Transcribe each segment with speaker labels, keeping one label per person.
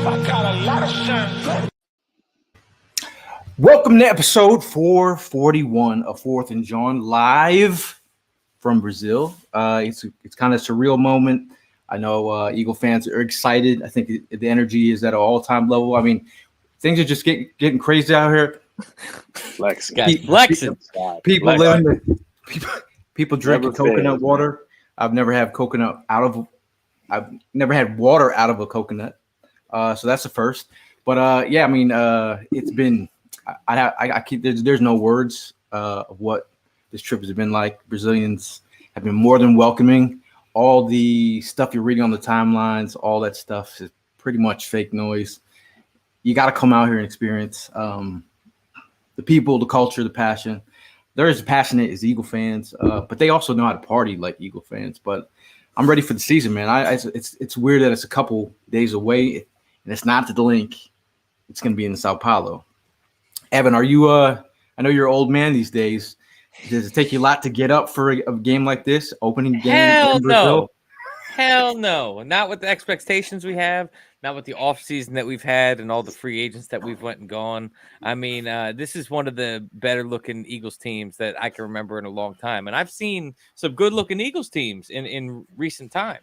Speaker 1: I got a lot of shine.
Speaker 2: Welcome to episode 441 of Fourth and Jawn, live from Brazil. It's kind of a surreal moment. I know Eagle fans are excited. I think the energy is at an all-time level. I mean, things are just getting crazy out here.
Speaker 3: Flexing.
Speaker 2: People living, people drinking coconut water. I've never had water out of a coconut. So that's the first. But yeah, I mean, it's been. I keep there's no words of what this trip has been like. Brazilians have been more than welcoming. All the stuff you're reading on the timelines, all that stuff is pretty much fake noise. You got to come out here and experience the people, the culture, the passion. They're as passionate as Eagle fans, but they also know how to party like Eagle fans. But I'm ready for the season, man. It's weird that it's a couple days away, and it's not at the link. It's going to be in Sao Paulo. Evan, are you? I know you're an old man these days. Does it take you a lot to get up for a game like this, opening game?
Speaker 4: Hell
Speaker 2: in Brazil?
Speaker 4: no. Hell no. Not with the expectations we have, not with the offseason that we've had and all the free agents that we've went and gone. I mean, this is one of the better looking Eagles teams that I can remember in a long time. And I've seen some good looking Eagles teams in recent time.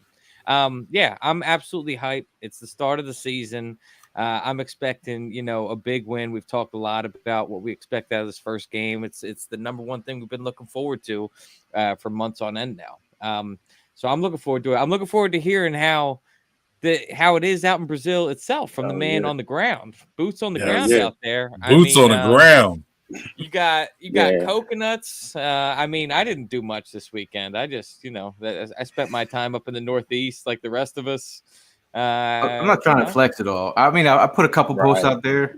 Speaker 4: Yeah, I'm absolutely hyped. It's the start of the season. I'm expecting, a big win. We've talked a lot about what we expect out of this first game. It's the number one thing we've been looking forward to for months on end now. So I'm looking forward to it. I'm looking forward to hearing how it is out in Brazil itself from the man on the ground, boots on the ground out there.
Speaker 3: Boots on the ground.
Speaker 4: You got coconuts. I mean, I didn't do much this weekend. I just, I spent my time up in the Northeast like the rest of us.
Speaker 2: I'm not trying to flex at all. I mean, I put a couple posts out there,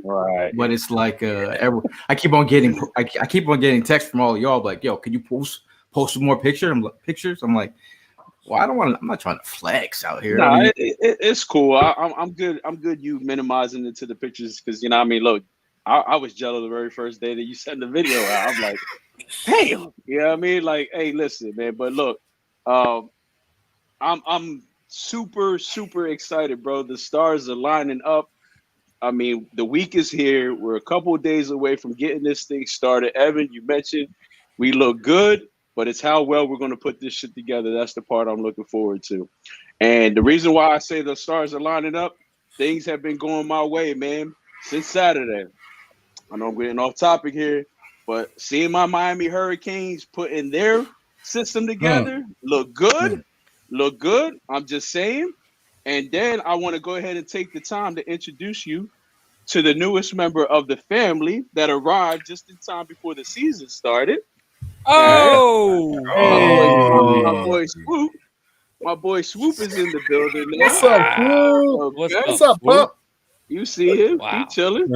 Speaker 2: but it's like I keep on getting texts from all of y'all like, "Yo, can you post some more pictures?" I'm like, well, I'm not trying to flex out here.
Speaker 3: No, I mean, it's cool. I'm good. I'm good. You minimizing it to the pictures because I mean, look, I was jealous the very first day that you sent the video out. I'm like, damn, you know what I mean? Like, hey, listen, man. But look, I'm super, super excited, bro. The stars are lining up. I mean, the week is here. We're a couple of days away from getting this thing started. Evan, you mentioned we look good, but it's how well we're going to put this shit together. That's the part I'm looking forward to. And the reason why I say the stars are lining up, things have been going my way, man, since Saturday. I know I'm getting off topic here, but seeing my Miami Hurricanes putting their system together, look good. Look good. I'm just saying. And then I want to go ahead and take the time to introduce you to the newest member of the family that arrived just in time before the season started.
Speaker 4: Oh,
Speaker 3: my boy Swoop. My boy Swoop is in the building now.
Speaker 5: What's up, Swoop?
Speaker 3: Okay.
Speaker 5: What's up, Pup?
Speaker 3: You see him?
Speaker 4: Wow.
Speaker 3: He chilling.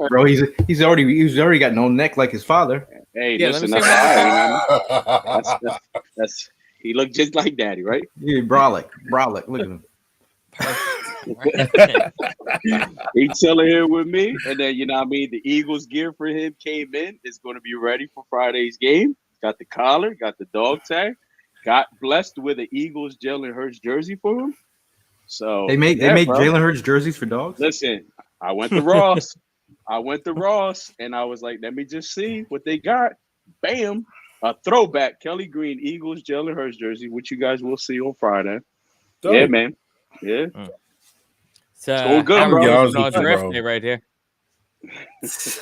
Speaker 2: Bro, he's already got no neck like his father.
Speaker 3: Hey,
Speaker 4: Yeah,
Speaker 3: listen,
Speaker 4: let
Speaker 3: that's
Speaker 4: me
Speaker 3: all right, man. That's he looked just like Daddy, right?
Speaker 2: Yeah, brolic. Look at him.
Speaker 3: He chilling here with me, and then the Eagles gear for him came in. It's going to be ready for Friday's game. Got the collar, got the dog tag, got blessed with an Eagles Jalen Hurts jersey for him. So
Speaker 2: they make Jalen Hurts jerseys for dogs.
Speaker 3: Listen, I went to Ross. And I was like, let me just see what they got. Bam. A throwback Kelly Green Eagles Jalen Hurts jersey, which you guys will see on Friday. Dope. Yeah, man. Yeah.
Speaker 4: It's all
Speaker 3: good,
Speaker 4: bro. Draft day right here.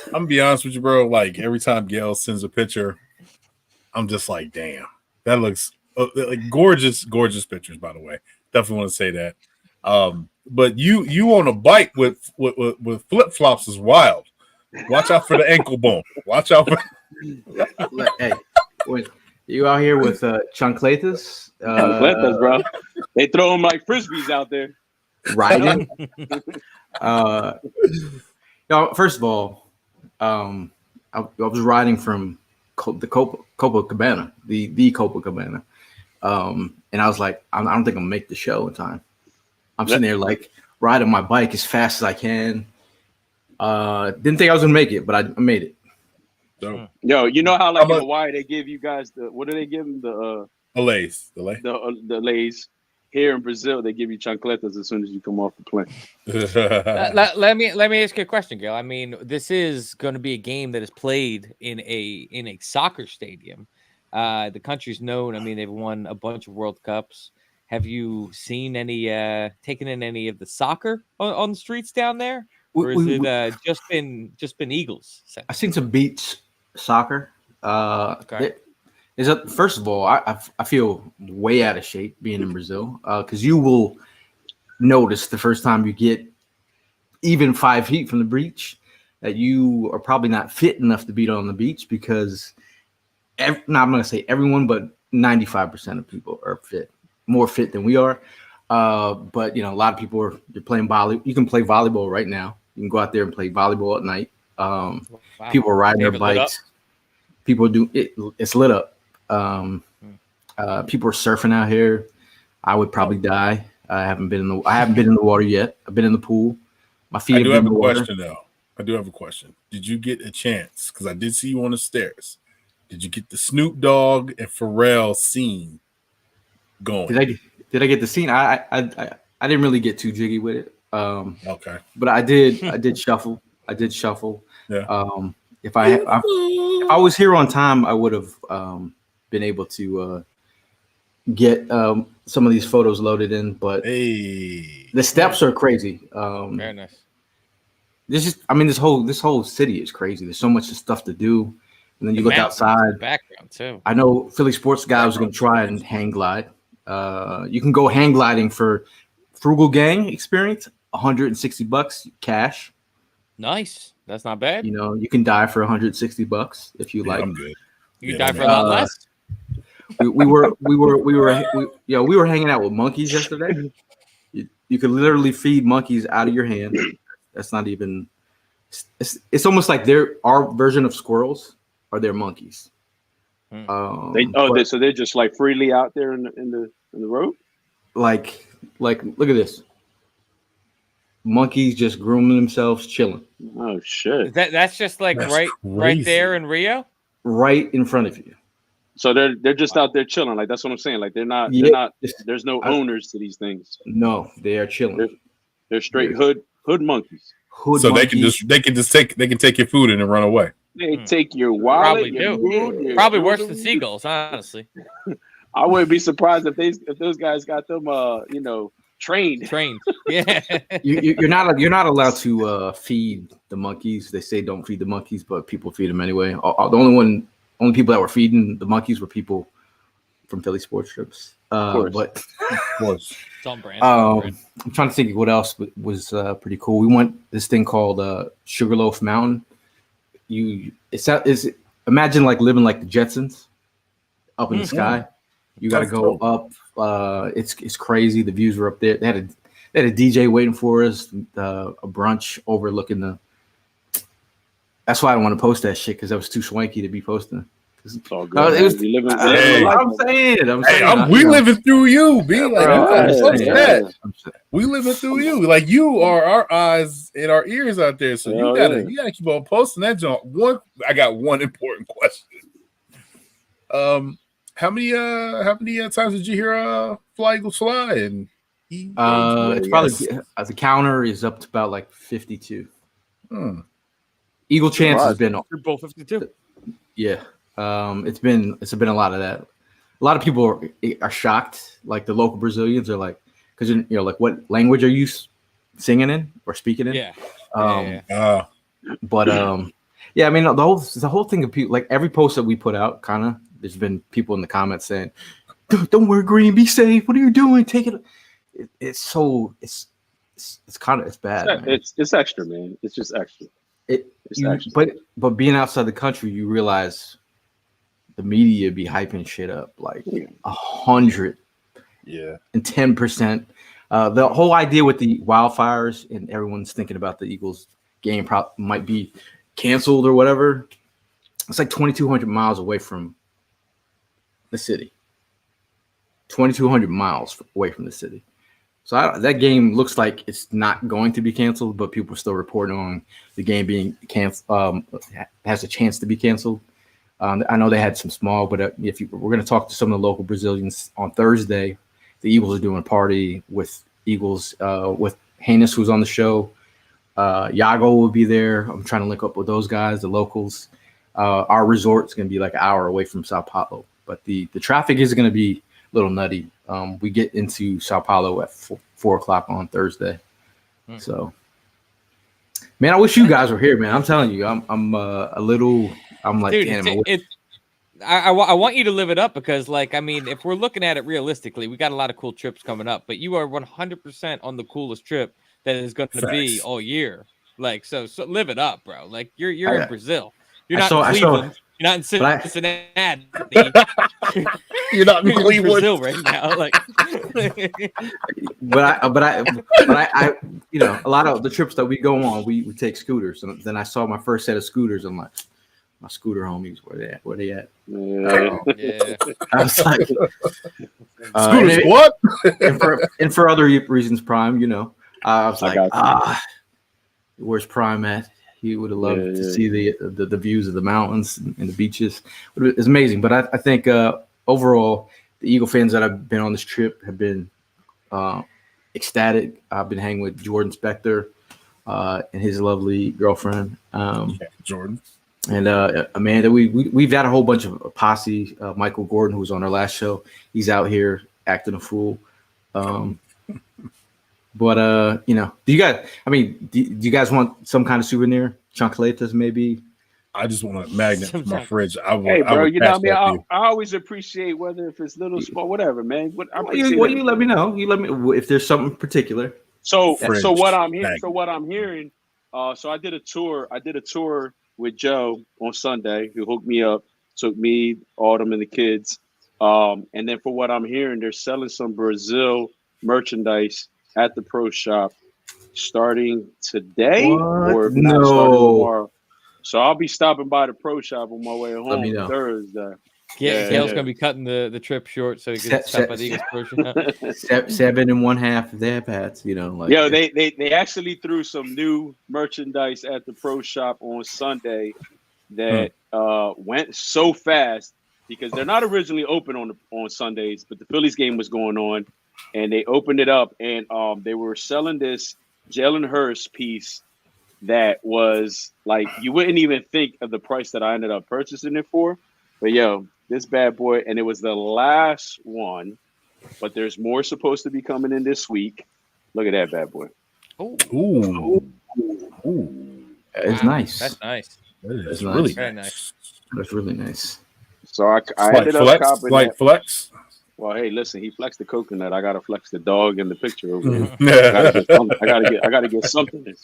Speaker 5: I'm gonna be honest with you, bro. Like every time Gail sends a picture, I'm just like, damn, that looks like gorgeous pictures. By the way, definitely want to say that. But you on a bike with flip flops is wild. Watch out for the ankle bone. Watch out for.
Speaker 2: Hey. You out here with chancletas?
Speaker 3: Chancletas, bro. They throw them like frisbees out there.
Speaker 2: Riding. First of all, I was riding from the Copacabana, the Copacabana, and I was like, I don't think I'm gonna make the show in time. I'm sitting there like riding my bike as fast as I can. Didn't think I was gonna make it, but I made it.
Speaker 5: So,
Speaker 3: yo, you know how like in Hawaii they give you guys what do they give them the
Speaker 5: Lays,
Speaker 3: the Lays. Here in Brazil, they give you chancletas as soon as you come off the plane.
Speaker 4: Let me ask you a question, Gail. I mean, this is going to be a game that is played in a soccer stadium. The country's known. I mean, they've won a bunch of World Cups. Have you seen any taken in any of the soccer on the streets down there, or is it just been Eagles?
Speaker 2: I've seen some beach soccer.
Speaker 4: Okay.
Speaker 2: First of all, I feel way out of shape being in Brazil because you will notice the first time you get even 5 feet from the beach that you are probably not fit enough to be on the beach because I'm going to say everyone, but 95% of people are more fit than we are. But a lot of people you're playing volleyball. You can play volleyball right now. You can go out there and play volleyball at night.
Speaker 4: Wow.
Speaker 2: People are riding their bikes. People do it. It's lit up. People are surfing out here. I would probably die. I haven't been in the water yet. I've been in the pool. My feet.
Speaker 5: I do have a question though. I do have a question. Did you get a chance? Because I did see you on the stairs. Did you get the Snoop Dogg and Pharrell scene going?
Speaker 2: Did I get the scene? I didn't really get too jiggy with it.
Speaker 5: Okay.
Speaker 2: But I did shuffle.
Speaker 5: Yeah.
Speaker 2: If I was here on time, I would have been able to get some of these photos loaded in. But the steps are crazy.
Speaker 4: Very nice.
Speaker 2: This whole city is crazy. There's so much stuff to do, and then you look outside.
Speaker 4: Background too.
Speaker 2: I know Philly sports guy was going to try and hang glide. You can go hang gliding for Frugal Gang experience, $160 cash.
Speaker 4: Nice. That's not bad.
Speaker 2: You can die for $160 if you like.
Speaker 5: I'm good.
Speaker 4: You can die for a lot less.
Speaker 2: We were hanging out with monkeys yesterday. You could literally feed monkeys out of your hand. That's not even. It's almost like our version of squirrels are their monkeys.
Speaker 3: So they're just like freely out there in the road.
Speaker 2: Like look at this. Monkeys just grooming themselves, chilling.
Speaker 3: Oh shit!
Speaker 4: That's just like right there in Rio,
Speaker 2: right in front of you.
Speaker 3: So they're just out there chilling. Like that's what I'm saying. Like they're not. There's no owners to these things.
Speaker 2: No, they are chilling.
Speaker 3: They're straight hood monkeys.
Speaker 5: They can take your food and then run away.
Speaker 3: They take your wallet.
Speaker 4: Probably worse than seagulls, honestly.
Speaker 3: I wouldn't be surprised if those guys got them trained.
Speaker 4: Yeah.
Speaker 2: You're not allowed to feed the monkeys. They say don't feed the monkeys, but people feed them anyway. The only people that were feeding the monkeys were people from Philly sports trips.
Speaker 5: Of course.
Speaker 4: It's on brand.
Speaker 2: I'm trying to think what else was pretty cool. We went this thing called Sugarloaf Mountain. Imagine like living like the Jetsons up in the sky. You got to go up. It's crazy. The views were up there. They had a DJ waiting for us. A brunch overlooking the. That's why I don't want to post that shit because that was too swanky to be posting.
Speaker 3: It's all good.
Speaker 2: I'm saying.
Speaker 5: We living through you, B. We living through you. Like you are our eyes and our ears out there. So you gotta keep on posting that junk. I got one important question. How many times did you hear Fly Eagles Fly? And
Speaker 2: it's probably the counter is up to about like 52. Eagle Chance has been
Speaker 4: both 52.
Speaker 2: Yeah. It's been a lot of that. A lot of people are shocked. Like the local Brazilians are like, because like what language are you singing in or speaking in?
Speaker 4: Yeah.
Speaker 2: But I mean the whole thing of people, like every post that we put out, kind of there's been people in the comments saying, "Don't wear green, be safe. What are you doing? Take it." It's bad.
Speaker 3: It's extra, man. It's just extra.
Speaker 2: But being outside the country, you realize the media be hyping shit up like 110%. The whole idea with the wildfires and everyone's thinking about the Eagles game might be canceled or whatever. It's like 2,200 miles away from the city. 2,200 miles away from the city. So that game looks like it's not going to be canceled, but people are still reporting on the game being canceled. Has a chance to be canceled. I know they had some small, but we're going to talk to some of the local Brazilians on Thursday, Eagles are doing a party with Eagles with Heinous, who's on the show. Yago will be there. I'm trying to link up with those guys, the locals. Our resort's going to be like an hour away from Sao Paulo, but the traffic is going to be a little nutty. We get into Sao Paulo at 4 o'clock on Thursday. So, man, I wish you guys were here, man. I'm telling you, I'm like,
Speaker 4: Dude,
Speaker 2: damn.
Speaker 4: I want you to live it up because, like, I mean, if we're looking at it realistically, we got a lot of cool trips coming up, but you are 100% on the coolest trip that is going to be all year. Like, so live it up, bro. Like, you're in Brazil. You're not in Cleveland. You're not in Cincinnati.
Speaker 5: You're not in Cleveland,
Speaker 4: Brazil right now. Like,
Speaker 2: but I, you know, a lot of the trips that we go on, we take scooters, and then I saw my first set of scooters. I'm like, my scooter homies, where they at?
Speaker 4: yeah.
Speaker 2: I was like,
Speaker 5: scooters, what?
Speaker 2: and for other reasons, Prime, you know, I was like, where's Prime at? He would have loved to see the views of the mountains and the beaches. It's amazing. But I think overall, the Eagle fans that have been on this trip have been ecstatic. I've been hanging with Jordan Spector and his lovely girlfriend,
Speaker 5: Jordan.
Speaker 2: And Amanda. We've had a whole bunch of posse. Michael Gordon, who was on our last show, he's out here acting a fool. But you know, do you guys want some kind of souvenir? Chancletas, maybe?
Speaker 5: I just want a magnet for my fridge.
Speaker 3: Hey, bro, you know what I mean? I always appreciate whether if it's little, small, whatever, man.
Speaker 2: You let me know. You let me if there's something particular.
Speaker 3: So what I'm hearing. So I did a tour with Joe on Sunday, who hooked me up, took me, Autumn, and the kids. And then for what I'm hearing, they're selling some Brazil merchandise at the pro shop starting today or not starting tomorrow. So I'll be stopping by the pro shop on my way home Thursday.
Speaker 4: Gail's gonna be cutting the trip short so he can stop by the Eagles pro shop.
Speaker 2: 7 1/2 of their pads, you know. Like,
Speaker 3: yo, they actually threw some new merchandise at the pro shop on Sunday that went so fast because they're not originally open on Sundays, but the Phillies game was going on. And they opened it up, and they were selling this Jalen Hurst piece that was like you wouldn't even think of the price that I ended up purchasing it for. But yo, this bad boy, and it was the last one, but there's more supposed to be coming in this week. Look at that bad boy.
Speaker 5: Ooh.
Speaker 2: It's nice.
Speaker 4: That's nice.
Speaker 5: That's
Speaker 2: nice.
Speaker 5: Really
Speaker 4: very
Speaker 5: nice.
Speaker 2: That's really nice.
Speaker 3: So I ended up copying that.
Speaker 5: Flex.
Speaker 3: Well, hey, listen, he flexed the coconut. I gotta flex the dog in the picture over here. I gotta get something.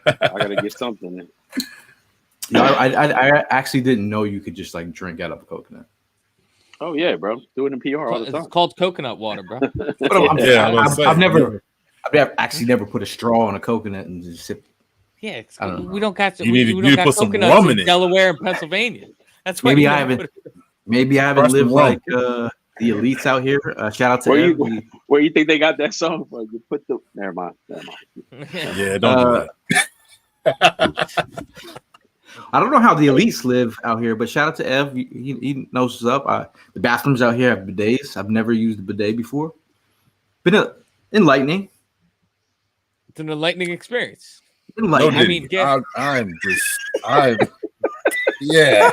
Speaker 3: I gotta get something.
Speaker 2: No, I actually didn't know you could just like drink out of a coconut.
Speaker 3: Oh yeah, bro. Do it in PR all the time.
Speaker 4: It's called coconut water, bro.
Speaker 2: I've actually never put a straw on a coconut and just sip.
Speaker 4: Yeah,
Speaker 5: we
Speaker 4: don't got
Speaker 5: you need to put some
Speaker 4: coconuts
Speaker 5: rum in
Speaker 4: in
Speaker 5: it.
Speaker 4: Delaware and Pennsylvania. That's why
Speaker 2: maybe I haven't lived like the elites out here. Shout out to
Speaker 3: where you think they got that song from? You put the never mind.
Speaker 5: Yeah, don't do that.
Speaker 2: I don't know how the elites live out here, but shout out to Ev. He knows what's up. The bathrooms out here have bidets. I've never used a bidet before. Been enlightening.
Speaker 4: It's an enlightening experience.
Speaker 2: Enlightening.
Speaker 4: I mean,
Speaker 5: yeah.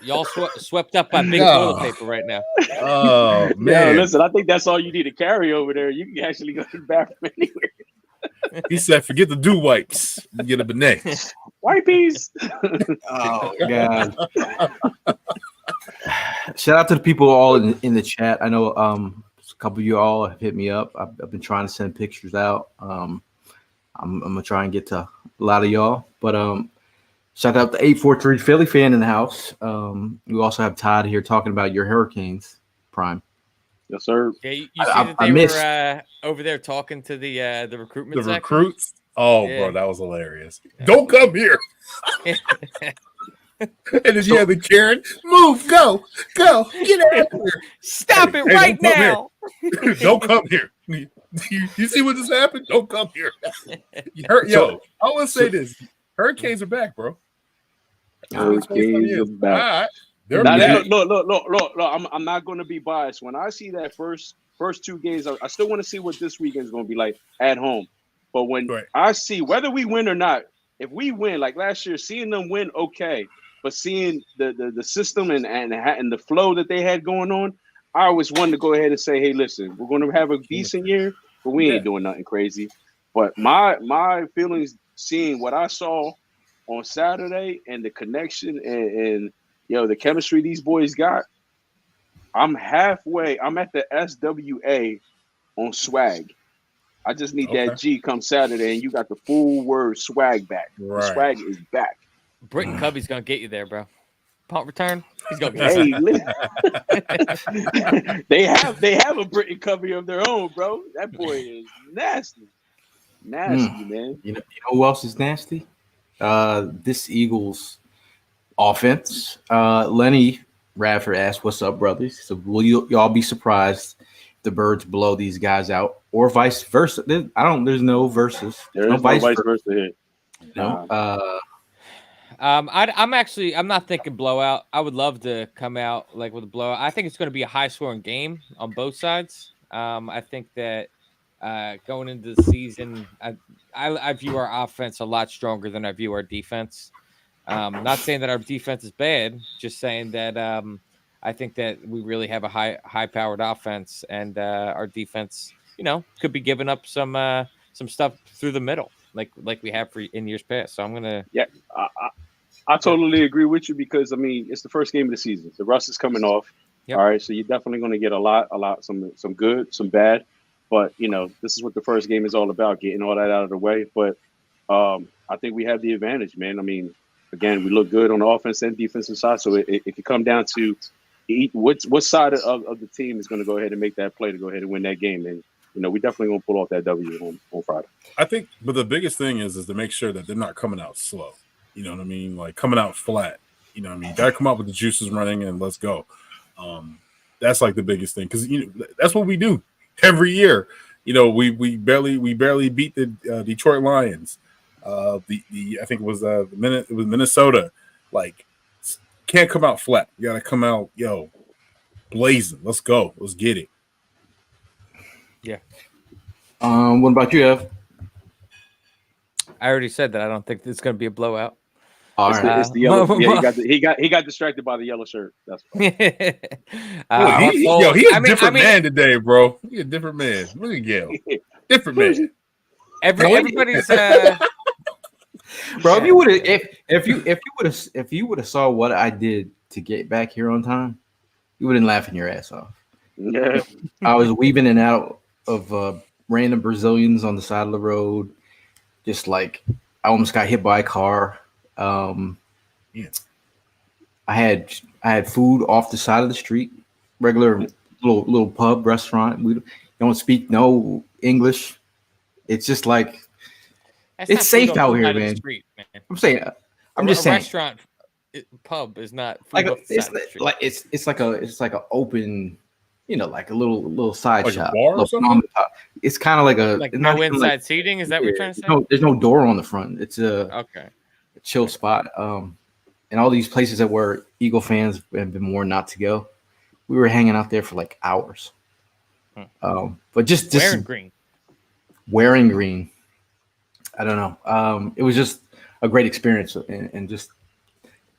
Speaker 4: Y'all swept up by big toilet paper right now.
Speaker 5: Oh man!
Speaker 3: Yeah, listen, I think that's all you need to carry over there. You can actually go to the bathroom anywhere.
Speaker 5: He said, "Forget the dew wipes. You get a bidet."
Speaker 3: Wipies.
Speaker 2: Oh god! Shout out to the people all in the chat. I know a couple of you all have hit me up. I've been trying to send pictures out. I'm gonna try and get to a lot of y'all, but shout out to 843 Philly fan in the house. We also have Todd here talking about your Hurricanes, Prime.
Speaker 3: Yes, sir.
Speaker 4: Yeah, you see that they were over there talking to the recruitment section?
Speaker 5: Recruits? Oh, yeah. Bro, that was hilarious. Yeah. Don't come here. And then you have the Karen, move, go, get out of here.
Speaker 4: Stop it right now.
Speaker 5: Don't come here. You see what just happened? Don't come here. Yo, I want to say this. Hurricanes are back, bro.
Speaker 3: Hurricanes are back.
Speaker 5: They're back.
Speaker 3: Look. I'm not going to be biased. When I see that first first 2 games. I still want to see what this weekend is going to be like at home. But when
Speaker 5: Right.
Speaker 3: I see whether we win or not, if we win, like last year, seeing them win, okay. But seeing the system and the flow that they had going on, I always wanted to go ahead and say, hey, listen, we're going to have a decent year, but we ain't doing nothing crazy. But my feelings seeing what I saw on Saturday and the connection and the chemistry these boys got, I'm halfway. I'm at the SWA on swag. I just need that G come Saturday, and you got the full word swag back.
Speaker 5: Right.
Speaker 3: The swag is back.
Speaker 4: Britton Covey's gonna get you there, bro. Punt return, he's gonna get
Speaker 3: Hey,
Speaker 4: you.
Speaker 3: they have a Britton Covey of their own, bro. That boy is nasty, man.
Speaker 2: You know who else is nasty? This Eagles offense. Lenny Radford asked, "What's up, brothers?" So will y'all be surprised if the Birds blow these guys out, or vice versa? There's no versus.
Speaker 3: There's no vice versa here.
Speaker 2: No.
Speaker 4: I'm not thinking blowout. I would love to come out like with a blowout. I think it's going to be a high scoring game on both sides. I think that going into the season, I view our offense a lot stronger than I view our defense. Not saying that our defense is bad, just saying that I think that we really have a high powered offense, and our defense, could be giving up some stuff through the middle, like we have in years past. So I'm gonna
Speaker 3: I totally agree with you because it's the first game of the season. The rust is coming off.
Speaker 4: Yep.
Speaker 3: All right, so you're definitely going to get a lot, some good, some bad. But this is what the first game is all about, getting all that out of the way. But I think we have the advantage, man. Again, we look good on the offense and defensive side, so it can come down to what side of the team is going to go ahead and make that play to go ahead and win that game. And we definitely going to pull off that W on Friday.
Speaker 5: I think, but the biggest thing is to make sure that they're not coming out slow. You know what I mean? Like coming out flat. You know what I mean? Got to come out with the juices running and let's go. That's like the biggest thing because that's what we do every year. We barely beat the Detroit Lions. I think it was Minnesota. Like, can't come out flat. You got to come out blazing. Let's go. Let's get it.
Speaker 4: Yeah.
Speaker 2: What about you, Ev?
Speaker 4: I already said that I don't think it's going to be a blowout.
Speaker 3: It's the yellow. Yeah, he got distracted by the yellow shirt. That's
Speaker 5: he a different man today, bro. He a different man. Look at Gail. Different man.
Speaker 4: Everybody's
Speaker 2: bro. If you would have saw what I did to get back here on time, you wouldn't laughing your ass off.
Speaker 3: Yeah.
Speaker 2: I was weaving in and out of random Brazilians on the side of the road, just like I almost got hit by a car. I had food off the side of the street, regular little pub restaurant. We don't speak no English. It's just like it's safe out here, man.
Speaker 4: Street, man.
Speaker 2: I'm saying, I'm just saying,
Speaker 4: restaurant pub is not
Speaker 2: like it's like a open, like a little side
Speaker 5: like
Speaker 2: shop.
Speaker 5: A bar or something?
Speaker 2: It's kind of like
Speaker 4: no inside seating. Is that what you're trying to say?
Speaker 2: No, there's no door on the front. It's a chill spot. And all these places that were Eagle fans have been warned not to go. We were hanging out there for like hours. But just wearing green. I don't know. It was just a great experience and just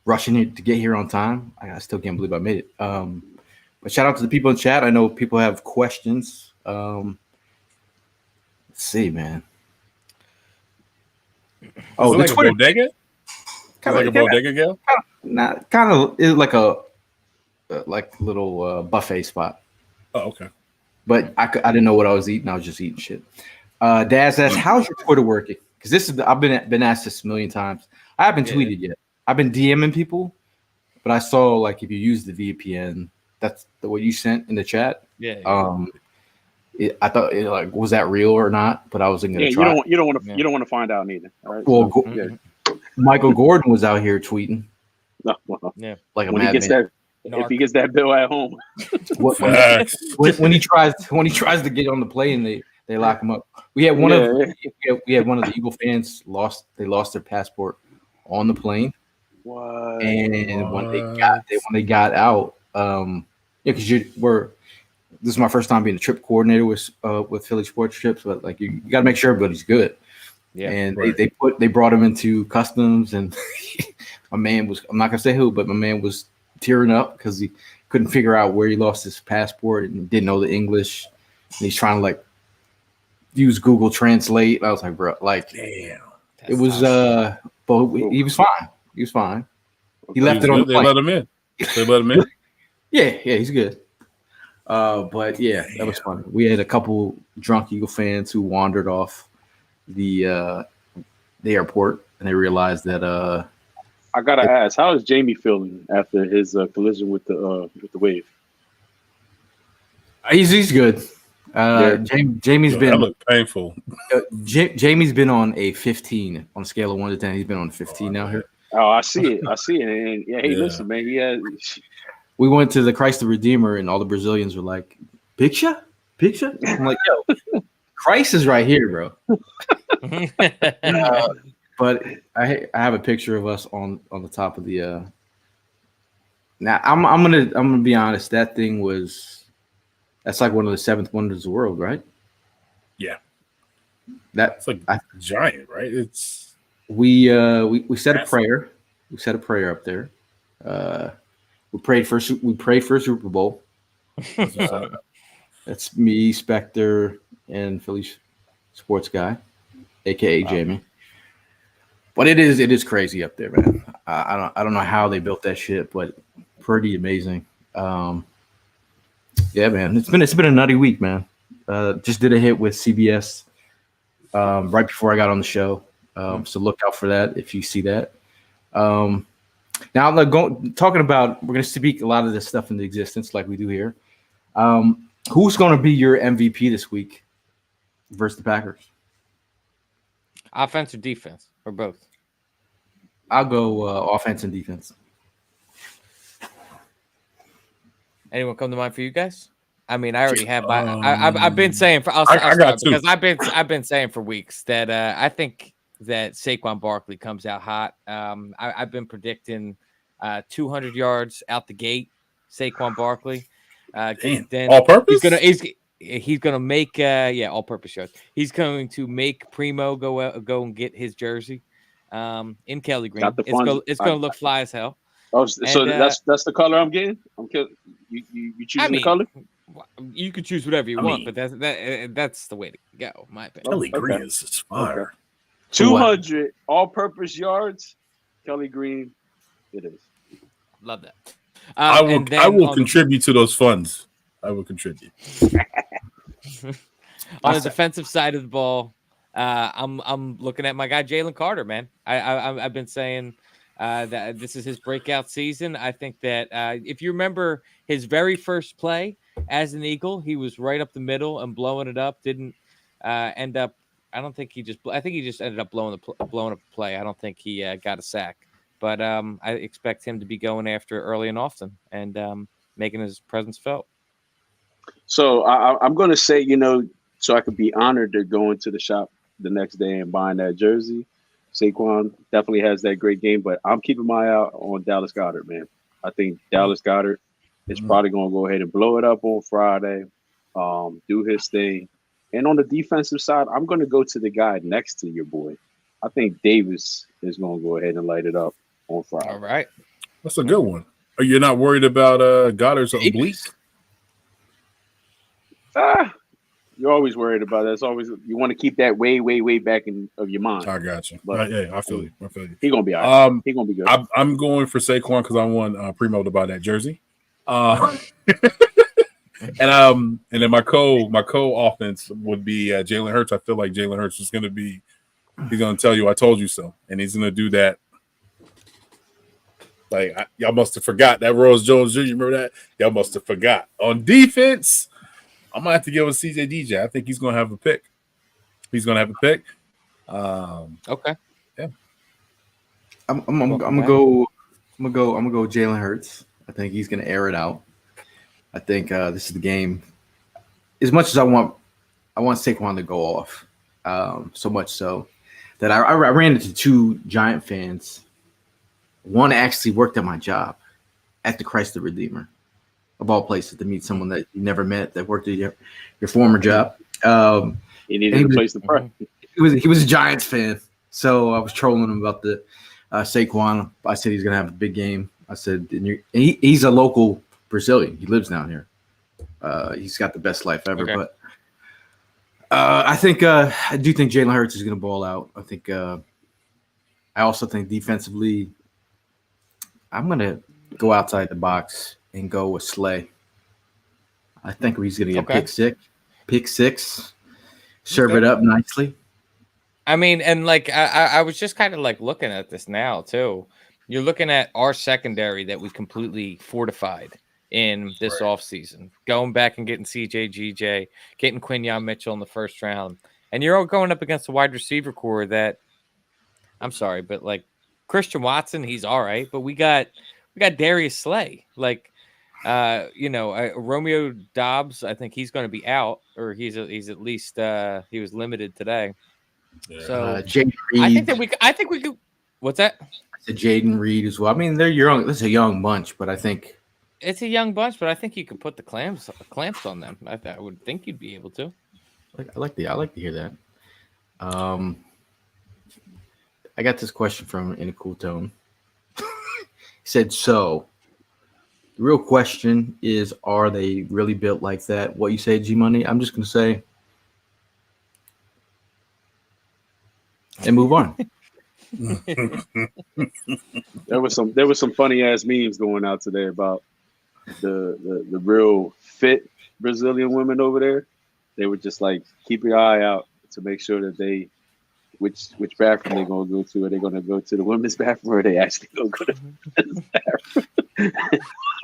Speaker 2: rushing it to get here on time. I still can't believe I made it. But shout out to the people in chat. I know people have questions. Let's see, man.
Speaker 5: Oh, like a bodega? Kind of like a bodega, Gail?
Speaker 2: Kind of is like a little buffet spot.
Speaker 5: Oh, okay.
Speaker 2: But I didn't know what I was eating. I was just eating shit. Daz asked, "How's your Twitter working?" Because I've been asked this a million times. I haven't tweeted yet. I've been DMing people, but I saw like if you use the VPN, that's what you sent in the chat.
Speaker 4: Yeah.
Speaker 2: I thought like was that real or not? But I wasn't gonna try.
Speaker 3: You don't want to find out neither. All right?
Speaker 2: Well, Michael Gordon was out here tweeting. Like a madman.
Speaker 3: If he gets that bill at home.
Speaker 2: when he tries to get on the plane, they lock him up. We had one of the Eagle fans lost their passport on the plane.
Speaker 3: What?
Speaker 2: And when they got out, because this is my first time being a trip coordinator with Philly Sports Trips, but like you got to make sure everybody's good.
Speaker 4: Yeah,
Speaker 2: and
Speaker 5: right.
Speaker 2: they brought him into customs, and my man was, I'm not gonna say who, but my man was tearing up because he couldn't figure out where he lost his passport and didn't know the English, and he's trying to like use Google Translate. I was like, bro, like
Speaker 5: Damn.
Speaker 2: it was but he was fine. He was fine. He left it on the
Speaker 5: They
Speaker 2: plane.
Speaker 5: let him in. They let him in.
Speaker 2: Yeah, he's good. But yeah, that was funny. We had a couple drunk Eagle fans who wandered off the airport, and they realized that
Speaker 3: I gotta ask, how is Jamie feeling after his collision with the wave?
Speaker 2: he's good.
Speaker 3: Yeah.
Speaker 2: Jamie's
Speaker 5: That
Speaker 2: been
Speaker 5: looked painful.
Speaker 2: Jamie's been on a 15 on a scale of 1 to 10. He's been on 15 now here.
Speaker 3: Oh, I see it. And yeah, hey,
Speaker 5: Yeah.
Speaker 3: listen, man. Yeah,
Speaker 2: We went to the Christ the Redeemer, and all the Brazilians were like, "Picture? I'm like, yo, Christ is right here, bro." But I have a picture of us on the top of the. Now I'm gonna be honest. That thing that's like one of the seventh wonders of the world, right?
Speaker 5: Yeah.
Speaker 2: That's
Speaker 5: It's like giant, right? It's
Speaker 2: we said a prayer. We said a prayer up there. We prayed for a Super Bowl. That's me, Spectre, and Philly Sports Guy, aka Jamie. But it is crazy up there, man. I don't know how they built that shit, but pretty amazing. Yeah, man. It's been a nutty week, man. Just did a hit with CBS right before I got on the show. So look out for that if you see that. Now, talking about, we're going to speak a lot of this stuff into existence like we do here. Who's going to be your MVP this week versus the Packers?
Speaker 4: Offense or defense or both?
Speaker 2: I'll go offense and defense.
Speaker 4: Anyone come to mind for you guys? I mean, I already have. I've been saying for.
Speaker 5: I got two.
Speaker 4: because I've been saying for weeks that I think that Saquon Barkley comes out hot. I've been predicting 200 yards out the gate. Saquon Barkley. Then
Speaker 5: all purpose.
Speaker 4: He's gonna make all purpose yards. He's going to make Primo go and get his jersey in Kelly Green. It's gonna look fly as hell.
Speaker 3: Oh, so that's the color I'm getting. You choosing the color?
Speaker 4: You can choose whatever you want, but that's the way to go. In my opinion.
Speaker 5: Kelly Green is fire.
Speaker 3: Okay. 200 all-purpose yards. Kelly Green, it is.
Speaker 4: Love that.
Speaker 5: I will contribute to those funds. I will contribute.
Speaker 4: On the defensive side of the ball, I'm looking at my guy Jalen Carter, man. I've been saying that this is his breakout season. I think that if you remember his very first play as an Eagle, he was right up the middle and blowing it up. Didn't end up. I think he just ended up blowing up the play. I don't think he got a sack. But I expect him to be going after early and often and making his presence felt.
Speaker 3: So I'm going to say, so I could be honored to go into the shop the next day and buying that jersey. Saquon definitely has that great game, but I'm keeping my eye out on Dallas Goedert, man. I think Dallas Goedert is probably going to go ahead and blow it up on Friday, do his thing. And on the defensive side, I'm going to go to the guy next to your boy. I think Davis is going to go ahead and light it up on Friday.
Speaker 4: All right.
Speaker 5: That's a good one. Are you not worried about Goddard's oblique?
Speaker 3: You're always worried about that. It's always, you want to keep that way, way, way back of your mind.
Speaker 5: I got you.
Speaker 3: But,
Speaker 5: I feel you.
Speaker 3: He's going to be all right. He's going to be good.
Speaker 5: I'm going for Saquon because I want Primo to buy that jersey. And then my co-offense would be Jalen Hurts. I feel like Jalen Hurts is going to be, he's going to tell you I told you so, and he's going to do that. Like y'all must have forgot that Rose Jones Jr. Remember that? Y'all must have forgot. On defense, I'm gonna have to give it to CJ DJ. I think he's gonna have a pick. Okay.
Speaker 4: Yeah.
Speaker 2: I'm gonna go Jalen Hurts. I think he's gonna air it out. I think this is the game. As much as I want Saquon to go off, so much so that I ran into two Giant fans. One actually worked at my job at the Christ the Redeemer. of all places, to meet someone that you never met that worked at your former job.
Speaker 3: He needed a place to pray.
Speaker 2: He was a Giants fan, so I was trolling him about the Saquon. I said he's gonna have a big game. I said, he's a local Brazilian. He lives down here. He's got the best life ever.
Speaker 4: Okay.
Speaker 2: But I do think Jalen Hurts is gonna ball out. I think. I also think defensively, I'm gonna go outside the box and go with Slay. I think he's gonna get pick six, serve it up nicely.
Speaker 4: I mean, and like I was just kind of like looking at this now too. You're looking at our secondary that we completely fortified in this offseason, going back and getting CJ GJ, getting Quinyon Mitchell in the first round, and you're all going up against a wide receiver core that, I'm sorry, but like Christian Watson, he's all right, but we got Darius Slay, like Romeo Dobbs. I think he's going to be out, or he's at least he was limited today.
Speaker 5: Yeah.
Speaker 4: So
Speaker 2: Jaden Reed.
Speaker 4: I think we could. What's that?
Speaker 2: I said Jaden Reed as well. I mean, they're young. This is a young bunch, but I think
Speaker 4: It's a young bunch, but I think you could put the clamps on them. I would think you'd be able to.
Speaker 2: I like to hear that. I got this question from In a Cool Tone. He said, so the real question is, are they really built like that? What you say, G Money? I'm just gonna say and move on.
Speaker 3: There was some funny ass memes going out today about the real fit Brazilian women over there. They were just like, keep your eye out to make sure that they which bathroom they're gonna go to. Are they gonna go to the women's bathroom, or are they actually gonna go to the men's bathroom?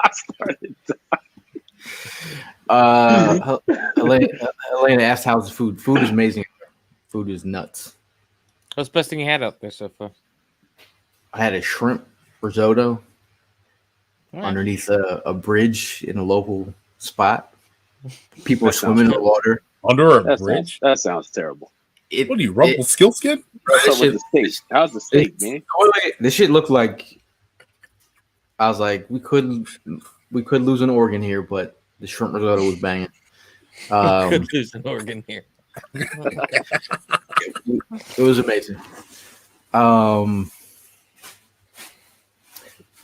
Speaker 3: I started
Speaker 2: Elena asked, how's the food? Food is amazing. Food is nuts.
Speaker 4: What's the best thing you had up there so far?
Speaker 2: I had a shrimp risotto
Speaker 4: Right.
Speaker 2: underneath a bridge in a local spot. People were swimming in the water.
Speaker 5: Under a bridge?
Speaker 3: That sounds terrible.
Speaker 5: What are you, Rumple Skillskin?
Speaker 3: What's up with the steak? How's the steak, man?
Speaker 2: This shit looked like, I was like, we could lose an organ here, but the shrimp risotto was banging.
Speaker 4: Could lose an organ here.
Speaker 2: It was amazing.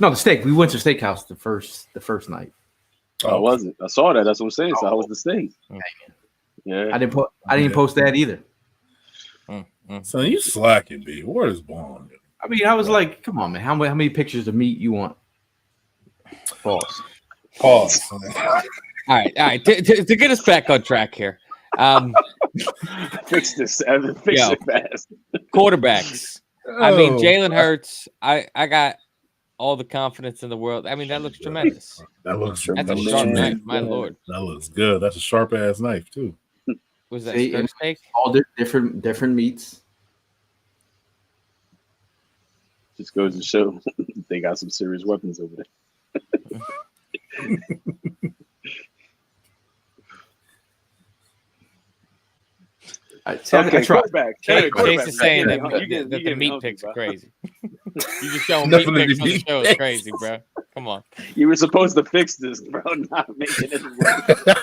Speaker 2: No, the steak. We went to steakhouse the first night.
Speaker 3: Oh, I wasn't. I saw that. That's what I'm saying. So how was the steak? Yeah.
Speaker 2: I didn't post that either.
Speaker 5: So you slacking, B. Where is Bond?
Speaker 2: I mean, I was like, come on, man. How many pictures of meat you want? Pause.
Speaker 4: All right. To get us back on track here.
Speaker 3: Fix this, Evan. Fix it fast.
Speaker 4: Quarterbacks. I mean, Jalen Hurts, I got all the confidence in the world. I mean, that looks tremendous.
Speaker 5: That looks
Speaker 4: That's
Speaker 5: tremendous.
Speaker 4: a sharp knife, my lord.
Speaker 5: That looks good. That's a sharp ass knife too.
Speaker 4: Was that
Speaker 2: See,
Speaker 4: strip steak?
Speaker 2: All different meats.
Speaker 3: Just goes to show they got some serious weapons over there.
Speaker 2: I tried.
Speaker 3: Quarterback.
Speaker 4: Chase is saying that the meat picks are crazy. You just showing meat picks on the show is crazy, bro. Come on.
Speaker 3: You were supposed to fix this, bro. Not making it work.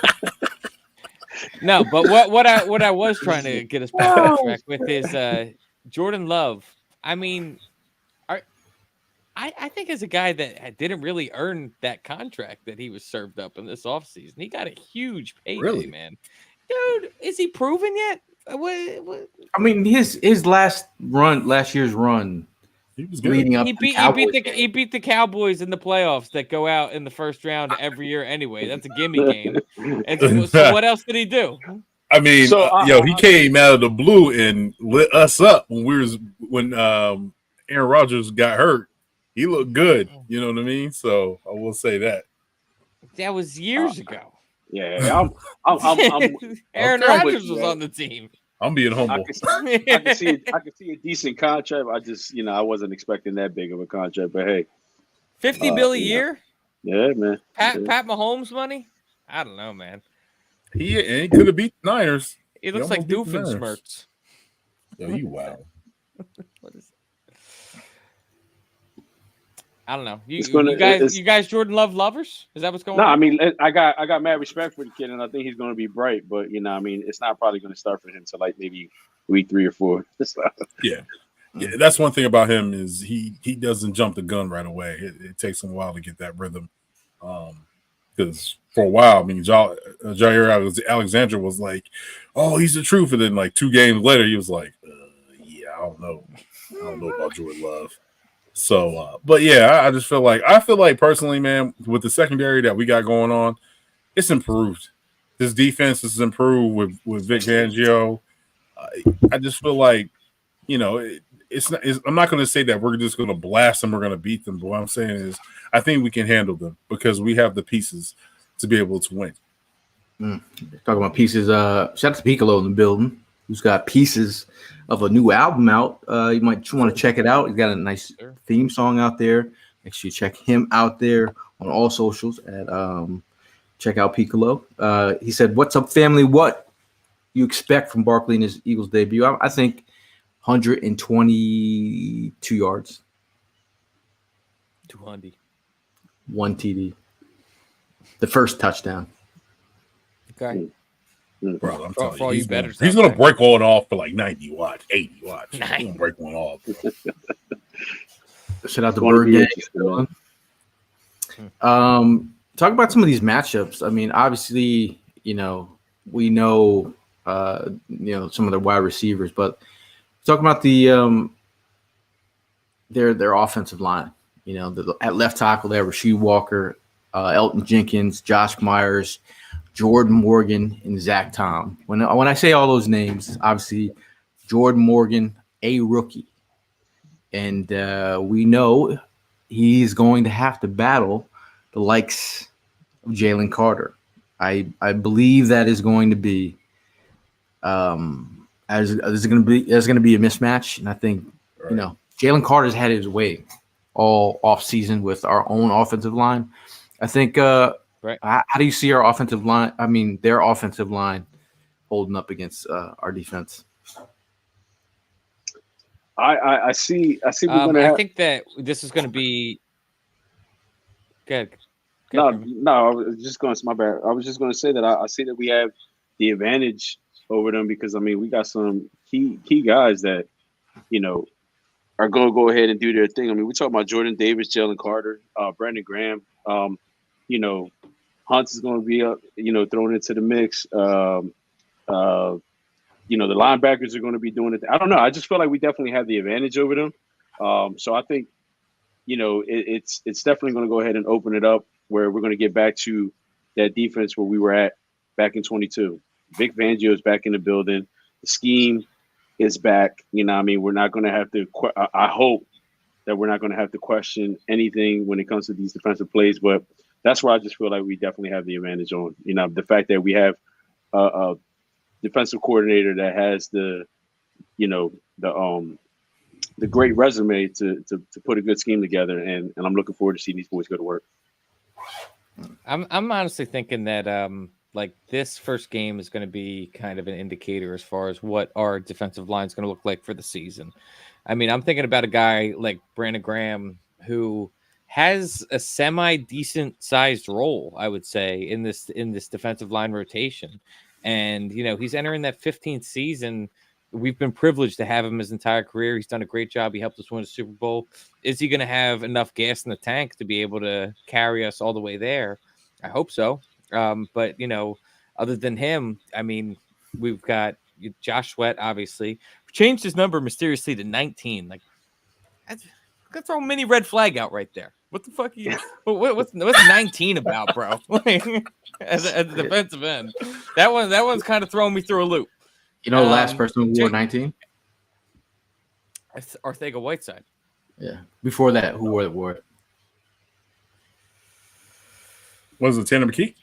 Speaker 4: No, but what I was trying to get us back on track with is Jordan Love. I mean, I think as a guy that didn't really earn that contract that he was served up in this offseason, he got a huge payday, man. Dude, is he proven yet? What?
Speaker 2: I mean, his last year's run,
Speaker 5: he was good.
Speaker 2: Leading up.
Speaker 4: He beat the Cowboys in the playoffs that go out in the first round every year anyway. That's a gimme game. And so what else did he do?
Speaker 5: I mean, he came out of the blue and lit us up when Aaron Rodgers got hurt. He looked good. You know what I mean? So I will say that.
Speaker 4: That was years ago.
Speaker 3: Yeah,
Speaker 4: Aaron Rodgers was on the team.
Speaker 5: I'm being humble.
Speaker 3: I can see a decent contract. I just, I wasn't expecting that big of a contract. But hey,
Speaker 4: $50 million a year.
Speaker 3: Yeah, man.
Speaker 4: Pat Mahomes money. I don't know, man.
Speaker 5: He could have beat the Niners.
Speaker 4: He looks like Doofenshmirtz.
Speaker 5: Yo, you wow.
Speaker 4: What is it? I don't know.
Speaker 3: It's gonna-
Speaker 4: You guys Jordan Love lovers? Is that what's going
Speaker 3: No,
Speaker 4: on?
Speaker 3: I mean, I got mad respect for the kid, and I think he's going to be bright. But I mean, it's not probably going to start for him till like maybe week 3 or 4. So,
Speaker 5: Yeah, that's one thing about him is he doesn't jump the gun right away. It takes him a while to get that rhythm. Because for a while, I mean, Jair Alexander was like, "Oh, he's the truth," and then like 2 games later, he was like, "Yeah, I don't know about Jordan Love." So, but yeah, I just feel like personally, man, with the secondary that we got going on, it's improved. This defense is improved with Vic Fangio. I just feel like, I'm not going to say that we're just going to blast them, we're going to beat them. But what I'm saying is, I think we can handle them because we have the pieces to be able to win.
Speaker 2: Talking about pieces, shout out to Piccolo in the building, who's got pieces of a new album out. You might want to check it out. He's got a nice theme song out there. Make sure you check him out there on all socials at check out Piccolo. He said, "What's up, family? What you expect from Barkley in his Eagles debut?" I think 122 yards,
Speaker 4: 200,
Speaker 2: 1 TD, the first touchdown.
Speaker 4: Okay.
Speaker 5: Bro, I'm telling
Speaker 4: all
Speaker 5: you,
Speaker 4: you bettors
Speaker 5: he's
Speaker 4: out
Speaker 5: going to
Speaker 4: there.
Speaker 5: break one off for like 90 watts, 80 watts. He's going to break one off.
Speaker 2: Shout out to
Speaker 3: Gonna
Speaker 2: Bird
Speaker 3: be
Speaker 2: Gang.
Speaker 3: interesting,
Speaker 2: Talk about some of these matchups. I mean, obviously, we know, some of the wide receivers, but talk about the their offensive line. At left tackle, they have Rasheed Walker, Elton Jenkins, Josh Myers, Jordan Morgan, and Zach Tom. When I say all those names, obviously Jordan Morgan, a rookie, and we know he's going to have to battle the likes of Jalen Carter. I believe that is going to be there's going to be a mismatch, and I think Jalen Carter's had his way all off season with our own offensive line. I think.
Speaker 4: Right.
Speaker 2: How do you see our offensive line? I mean, their offensive line holding up against our defense?
Speaker 3: I see. We're gonna.
Speaker 4: I think that this is going to be good.
Speaker 3: No. I was just going. My bad. I was just going to say that I see that we have the advantage over them because I mean we got some key guys that are going to go ahead and do their thing. I mean, we're talking about Jordan Davis, Jalen Carter, Brandon Graham. Hunt is going to be up, thrown into the mix. The linebackers are going to be doing it. I don't know. I just feel like we definitely have the advantage over them. So I think, it's definitely going to go ahead and open it up where we're going to get back to that defense where we were at back in 22. Vic Fangio is back in the building. The scheme is back. We're not going to have to. I hope that we're not going to have to question anything when it comes to these defensive plays, but. That's where I just feel like we definitely have the advantage on, the fact that we have a defensive coordinator that has the great resume to put a good scheme together, and I'm looking forward to seeing these boys go to work.
Speaker 4: I'm honestly thinking that this first game is going to be kind of an indicator as far as what our defensive line is going to look like for the season. I mean, I'm thinking about a guy like Brandon Graham who has a semi-decent sized role, I would say, in this defensive line rotation. And, he's entering that 15th season. We've been privileged to have him his entire career. He's done a great job. He helped us win a Super Bowl. Is he going to have enough gas in the tank to be able to carry us all the way there? I hope so. But, other than him, I mean, we've got Josh Sweat, obviously. Changed his number mysteriously to 19. That's throw a mini red flag out right there. What the fuck? What's 19 about, bro? As a defensive end, that one's kind of throwing me through a loop.
Speaker 2: The last person who wore 19?
Speaker 4: Arthega Whiteside.
Speaker 2: Yeah. Before that, who wore it?
Speaker 5: Was it Tanner McKee?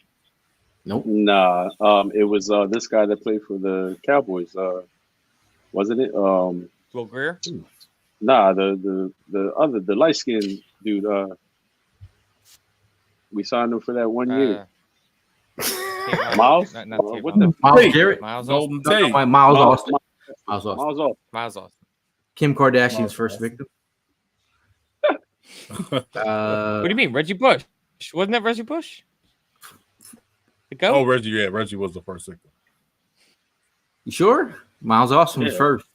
Speaker 2: Nope.
Speaker 3: Nah. It was this guy that played for the Cowboys. Wasn't it?
Speaker 4: Will Greer.
Speaker 3: Nah, the light skinned dude. We signed him for that 1 year. Miles? What the
Speaker 2: Miles Garrett?
Speaker 4: Miles
Speaker 5: Golden
Speaker 4: Austin.
Speaker 5: Tate.
Speaker 2: Miles Austin.
Speaker 3: Miles off.
Speaker 4: Miles Austin.
Speaker 2: Kim Kardashian's first victim.
Speaker 4: What do you mean, Reggie Bush? Wasn't that Reggie Bush? The goat?
Speaker 5: Oh, Reggie, yeah, Reggie was the first victim.
Speaker 2: You sure? Miles Austin was
Speaker 3: Yeah.
Speaker 2: first.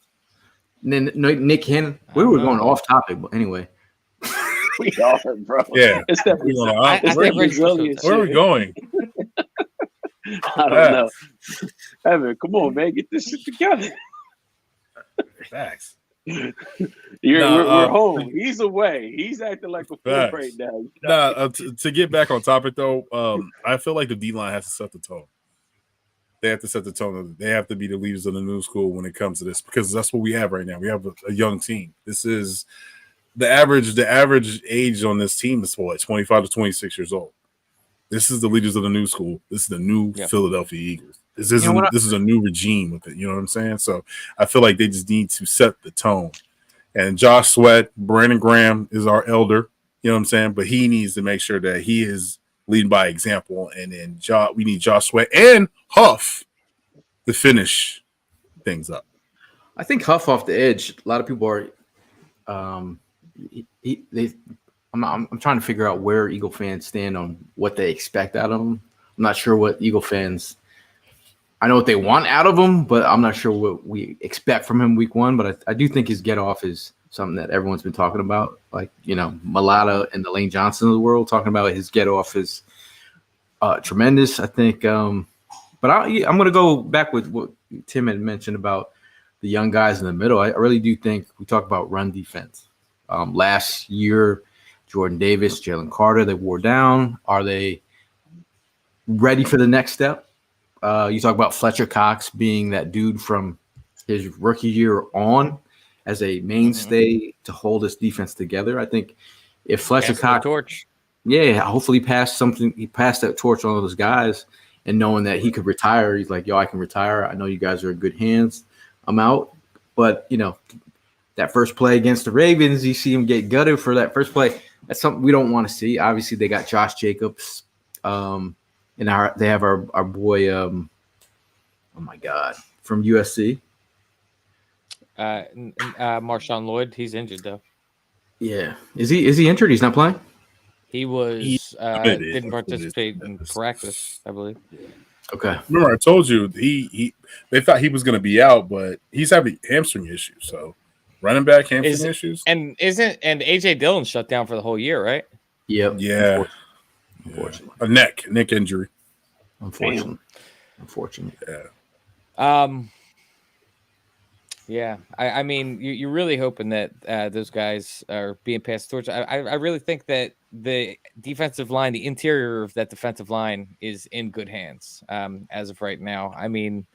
Speaker 2: And then Nick Cannon. We
Speaker 4: I
Speaker 2: were
Speaker 4: don't
Speaker 2: going
Speaker 4: know.
Speaker 2: off topic, but anyway.
Speaker 3: We are, bro.
Speaker 5: Yeah.
Speaker 3: It's that
Speaker 5: We wanna-
Speaker 4: I
Speaker 3: it's
Speaker 4: think
Speaker 3: that
Speaker 4: Reggie Bush
Speaker 3: Brazilian
Speaker 4: was
Speaker 5: Where are we
Speaker 3: shit.
Speaker 5: going?
Speaker 3: I don't know. Evan, come on, man, get this shit together.
Speaker 5: Facts.
Speaker 3: We're
Speaker 5: Nah,
Speaker 3: home. He's away. He's acting like a fool
Speaker 5: Facts.
Speaker 3: right now.
Speaker 5: To get back on topic though, I feel like the D line has to set the tone. They have to set the tone. They have to be the leaders of the new school when it comes to this, because that's what we have right now. We have a young team. This is the average age on this team is what, 25 to 26 years old. This is the leaders of the new school. This is the new Philadelphia Eagles. This is a new regime with it. You know what I'm saying? So I feel like they just need to set the tone. And Josh Sweat, Brandon Graham is our elder. You know what I'm saying? But he needs to make sure that he is leading by example. And then we need Josh Sweat and Huff to finish things up.
Speaker 2: I think Huff off the edge. A lot of people are. I'm trying to figure out where Eagle fans stand on what they expect out of them. I'm not sure what Eagle fans. I know what they want out of him, but I'm not sure what we expect from him week one. But I do think his get off is something that everyone's been talking about. Like, Malata and the Lane Johnson of the world talking about his get off is tremendous. I think. But I'm going to go back with what Tim had mentioned about the young guys in the middle. I really do think we talk about run defense. Last year, Jordan Davis, Jalen Carter, they wore down. Are they ready for the next step? You talk about Fletcher Cox being that dude from his rookie year on as a mainstay to hold this defense together. I think if Fletcher Cox,
Speaker 4: torch,
Speaker 2: hopefully he passed that torch on those guys, and knowing that he could retire, he's like, yo, I can retire. I know you guys are in good hands. I'm out. But, that first play against the Ravens, you see him get gutted for that first play. That's something we don't want to see. Obviously, they got Josh Jacobs. And they have our boy, oh my God, from USC.
Speaker 4: Marshawn Lloyd, he's injured though.
Speaker 2: Yeah. Is he injured? He's not playing?
Speaker 4: He was didn't participate in practice, I believe.
Speaker 2: Okay.
Speaker 5: Remember, I told you they thought he was going to be out, but he's having hamstring issues. So running back hamstring issues.
Speaker 4: And AJ Dillon shut down for the whole year, right?
Speaker 2: Yep.
Speaker 5: Yeah.
Speaker 2: Unfortunately.
Speaker 5: A neck injury.
Speaker 2: Unfortunately.
Speaker 5: Yeah.
Speaker 4: Yeah. I mean, you're really hoping that those guys are being passed the torch. I really think that the defensive line, the interior of that defensive line, is in good hands as of right now. I mean,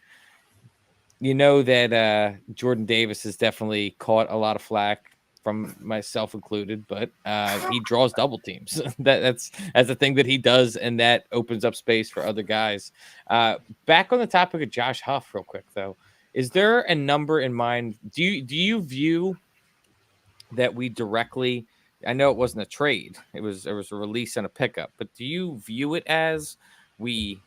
Speaker 4: that Jordan Davis has definitely caught a lot of flack, from myself included, but he draws double teams. That's the thing that he does, and that opens up space for other guys. Back on the topic of Josh Huff, real quick though, is there a number in mind? Do you view that we directly? I know it wasn't a trade; it was a release and a pickup. But do you view it as we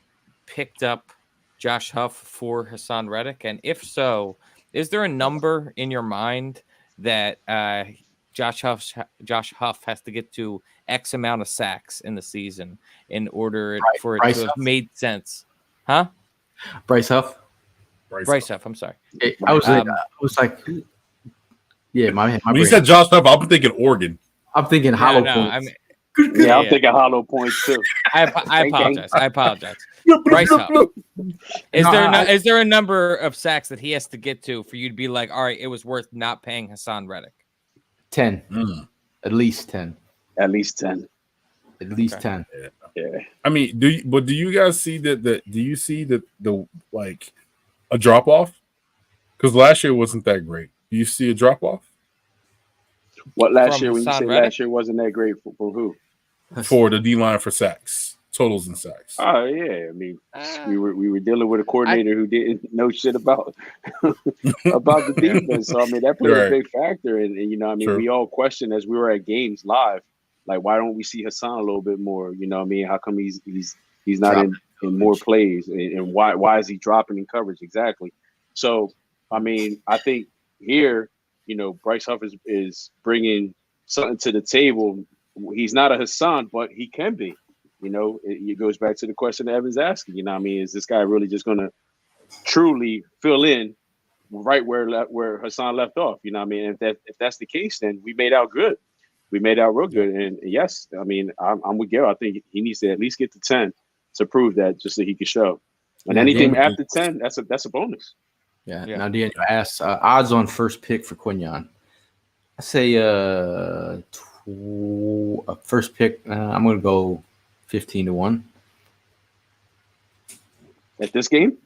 Speaker 4: picked up Josh Huff for Hassan Reddick? And if so, is there a number in your mind that Josh Huff has to get to X amount of sacks in the season in order for it to have made sense? Huh?
Speaker 2: Bryce Huff.
Speaker 4: Bryce Huff. I'm sorry.
Speaker 2: I was like, yeah, my
Speaker 5: when you said Josh Huff, I'm thinking Oregon.
Speaker 2: I'm thinking hollow points.
Speaker 3: I'm thinking hollow points too.
Speaker 4: I apologize. Bryce Huff. Is there a number of sacks that he has to get to for you to be like, all right, it was worth not paying Hassan Reddick?
Speaker 2: 10. At least 10.
Speaker 3: At least 10.
Speaker 2: At least 10.
Speaker 3: Yeah.
Speaker 5: I mean, do you guys see that? Do you see the like a drop off? Because last year wasn't that great. Do you see a drop off?
Speaker 3: What last
Speaker 4: From
Speaker 3: year? When you say
Speaker 4: Hassan Reddick?
Speaker 3: last year wasn't that great for who?
Speaker 5: For the D line for sacks, totals and sacks.
Speaker 3: Oh yeah, I mean, we were dealing with a coordinator who didn't know shit about the defense. So I mean, that played a big factor. And I mean, we all questioned as we were at games live, like, why don't we see Hassan a little bit more? You know what I mean? How come he's not in more plays, and why is he dropping in coverage exactly? So I mean, I think here, Bryce Huff is bringing something to the table. He's not a Hassan, but he can be. You know, it goes back to the question that Evan's asking. You know what I mean? Is this guy really just going to truly fill in right where Hassan left off? You know what I mean? If that's the case, then we made out good. We made out real good. And yes, I mean, I'm with Gil. I think he needs to at least get to 10 to prove that, just so he can show. And anything after 10, that's a bonus.
Speaker 2: Yeah. Now, Daniel asks odds on first pick for Quinyon. I say first pick. I'm going to go 15-1
Speaker 3: at this game.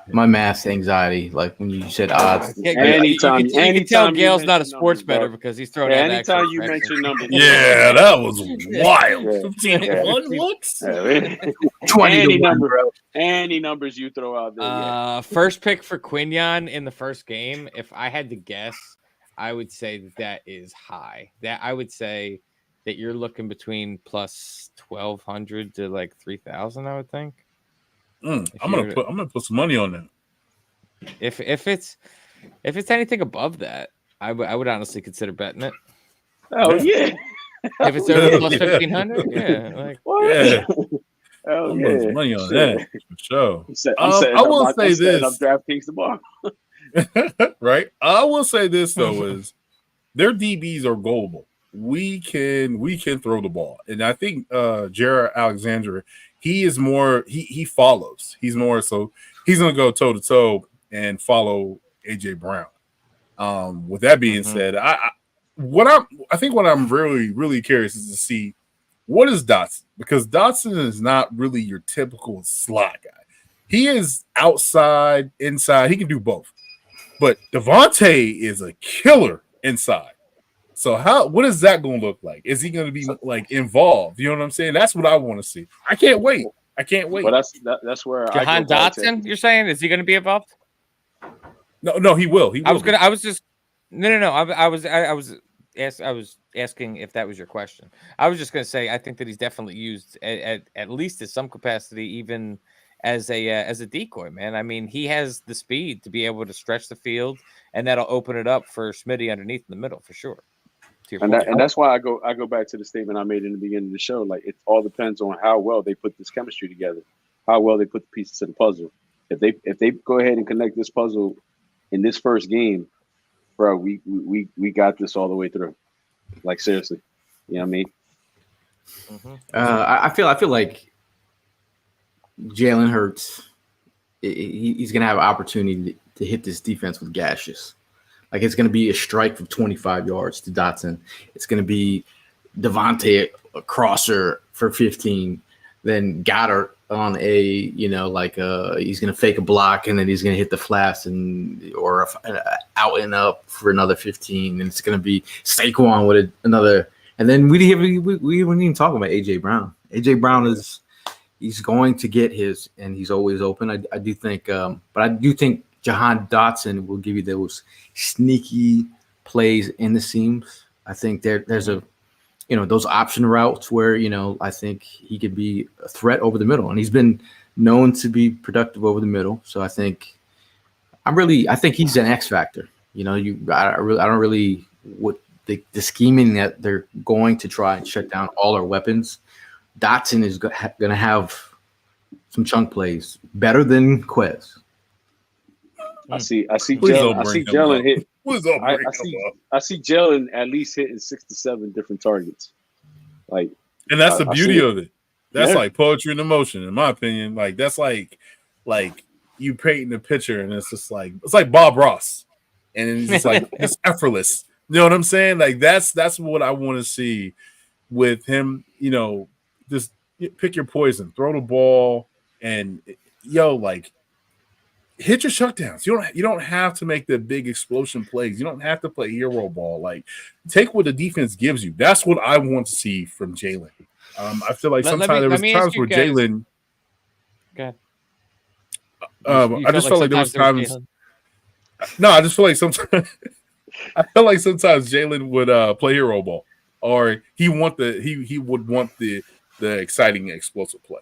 Speaker 2: My math anxiety, like when you said odds.
Speaker 3: Anytime
Speaker 4: you can tell Gail's not a sports bettor because he's throwing out
Speaker 3: anytime you mention numbers.
Speaker 5: Yeah, that was wild.
Speaker 3: 15-1
Speaker 5: looks.
Speaker 2: 20-1,
Speaker 3: any numbers you throw out there.
Speaker 4: First pick for Quinyon in the first game. If I had to guess, I would say that is high. That I would say that you're looking between plus 1,200 to like 3,000. I would think.
Speaker 5: I'm gonna put some money on that.
Speaker 4: If it's anything above that, I would honestly consider betting it.
Speaker 3: Oh yeah.
Speaker 4: If it's over plus 1,500, yeah, like
Speaker 5: yeah.
Speaker 3: Oh
Speaker 5: yeah,
Speaker 3: yeah.
Speaker 5: money on that for sure.
Speaker 3: I will say this: DraftKings tomorrow.
Speaker 5: Right. I will say this though is their DBs are goalable. We can throw the ball, and I think Jared Alexander. He is more. He follows. He's more so. He's going to go toe to toe and follow AJ Brown. With that being said, I think what I'm really curious is to see what is Dotson, because Dotson is not really your typical slot guy. He is outside, inside. He can do both. But Devontae is a killer inside. So what is that going to look like? Is he going to be like involved? You know what I'm saying? That's what I want to see. I can't wait.
Speaker 3: Well, that's where
Speaker 4: Jahan Dotson. You're saying, is he going to be involved?
Speaker 5: No, he will.
Speaker 4: I was asking if that was your question. I was just going to say I think that he's definitely used at least in some capacity, even as a decoy. Man, I mean, he has the speed to be able to stretch the field, and that'll open it up for Smitty underneath in the middle for sure.
Speaker 3: And that's why I go back to the statement I made in the beginning of the show. Like, it all depends on how well they put this chemistry together, how well they put the pieces of the puzzle. If they go ahead and connect this puzzle in this first game, bro, we got this all the way through. Like, seriously, you know what I mean?
Speaker 2: I feel like Jalen Hurts, he's gonna have an opportunity to hit this defense with gashes. Like, it's going to be a strike from 25 yards to Dotson. It's going to be Devontae a crosser for 15. Then Goddard on he's going to fake a block, and then he's going to hit the flats or out and up for another 15. And it's going to be Saquon with another. And then we didn't even talk about AJ Brown. AJ Brown he's going to get his, and he's always open. I do think, but I do think Jahan Dotson will give you those sneaky plays in the seams. I think there's those option routes where, I think he could be a threat over the middle, and he's been known to be productive over the middle. So I think he's an X factor. I don't really what the scheming that they're going to try and shut down all our weapons. Dotson is going to have some chunk plays better than Quez.
Speaker 3: I see Jalen hit. I see Jalen at least hitting 6 to 7 different targets. Like,
Speaker 5: and that's the beauty of it. That's like poetry in motion, in my opinion. Like, that's like you painting a picture, and it's like Bob Ross, and it's just like it's effortless. You know what I'm saying? Like, that's what I want to see with him. Just pick your poison, throw the ball, and hit your shutdowns. You don't have to make the big explosion plays. You don't have to play hero ball. Like, take what the defense gives you. That's what I want to see from Jalen. I feel like sometimes there was times where Jalen.
Speaker 4: Go
Speaker 5: ahead. I just felt like there was times. No, I just feel like sometimes. I feel like sometimes Jalen would play hero ball, or he would want the exciting explosive play.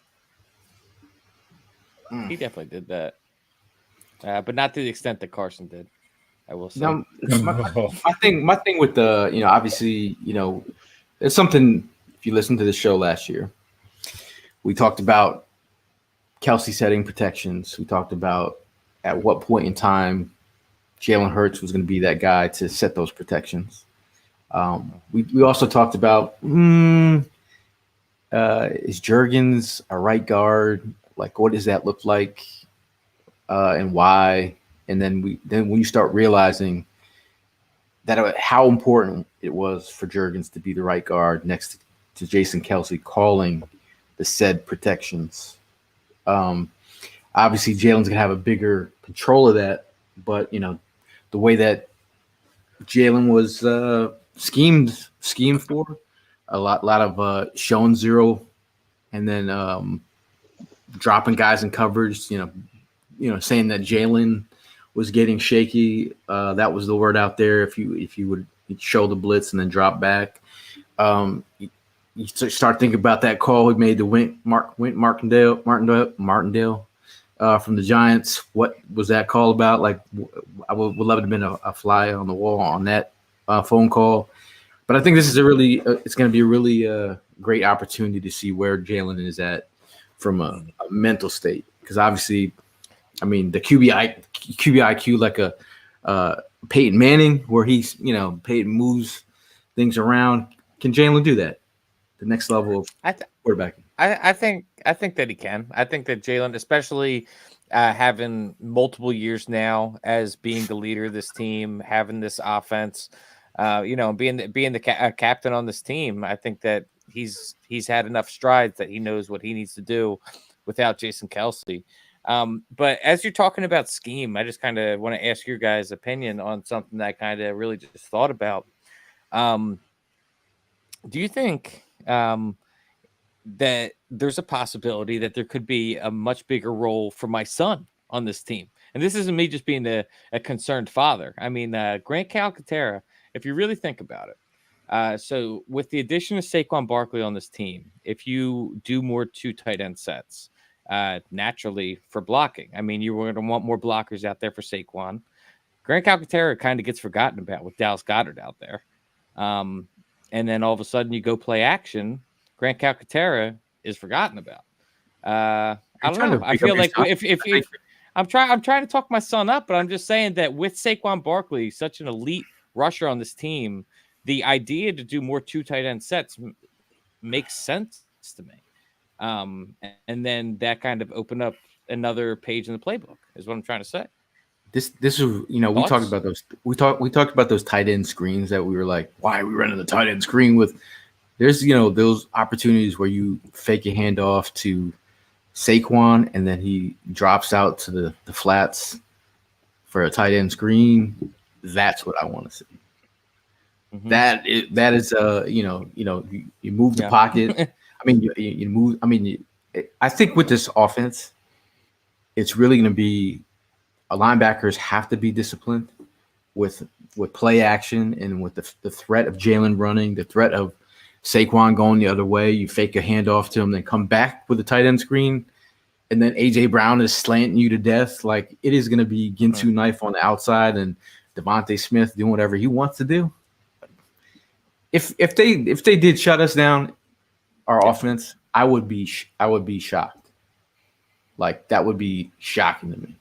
Speaker 4: He definitely did that. But not to the extent that Carson did. I will say.
Speaker 2: Now, my thing with the, obviously, it's something. If you listen to the show last year, we talked about Kelsey setting protections. We talked about at what point in time Jalen Hurts was going to be that guy to set those protections. We also talked about is Juergens a right guard? Like, what does that look like, and why? And then when you start realizing that how important it was for Juergens to be the right guard next to Jason Kelsey calling the said protections. Obviously, Jalen's gonna have a bigger control of that, but the way that Jalen was schemed for a lot of showing zero, and then dropping guys in coverage. Saying that Jalen was getting shaky. That was the word out there. If you would show the blitz and then drop back, you start thinking about that call he made to Martindale from the Giants. What was that call about? Like, I would love to have been a fly on the wall on that phone call. But I think this is it's going to be a really great opportunity to see where Jalen is at from a mental state. Because obviously, I mean, the QBIQ like a Peyton Manning, where he's, Peyton moves things around. Can Jalen do that? The next level of quarterbacking.
Speaker 4: I think that he can. I think that Jalen, especially having multiple years now as being the leader of this team, having this offense, being the captain on this team, I think that he's had enough strides that he knows what he needs to do without Jason Kelsey. But as you're talking about scheme, I just kind of want to ask your guys' opinion on something that I kind of really just thought about. Do you think that there's a possibility that there could be a much bigger role for my son on this team? And this isn't me just being a concerned father. I mean, Grant Calcaterra, if you really think about it. So with the addition of Saquon Barkley on this team, if you do more 2 tight end sets, naturally for blocking, I mean, you were going to want more blockers out there for Saquon. Grant Calcaterra kind of gets forgotten about with Dallas Goedert out there. And then all of a sudden you go play action, Grant Calcaterra is forgotten about. I don't know. I feel like if I'm trying to talk my son up, but I'm just saying that with Saquon Barkley, such an elite rusher on this team, the idea to do more 2 tight end sets makes sense to me. And then that kind of opened up another page in the playbook is what I'm trying to say.
Speaker 2: This is, we talked about those. We talked about those tight end screens that we were like, why are we running the tight end screen with? There's, those opportunities where you fake a handoff to Saquon and then he drops out to the flats for a tight end screen. That's what I want to see. Mm-hmm. That is you move the pocket. I mean, you move. I mean, I think with this offense, it's really going to be linebackers have to be disciplined with play action and with the threat of Jalen running, the threat of Saquon going the other way. You fake a handoff to him, then come back with a tight end screen, and then A.J. Brown is slanting you to death. Like, it is going to be Ginsu knife on the outside and Devontae Smith doing whatever he wants to do. If they did shut us down, our offense, I would be shocked. Like, that would be shocking to me.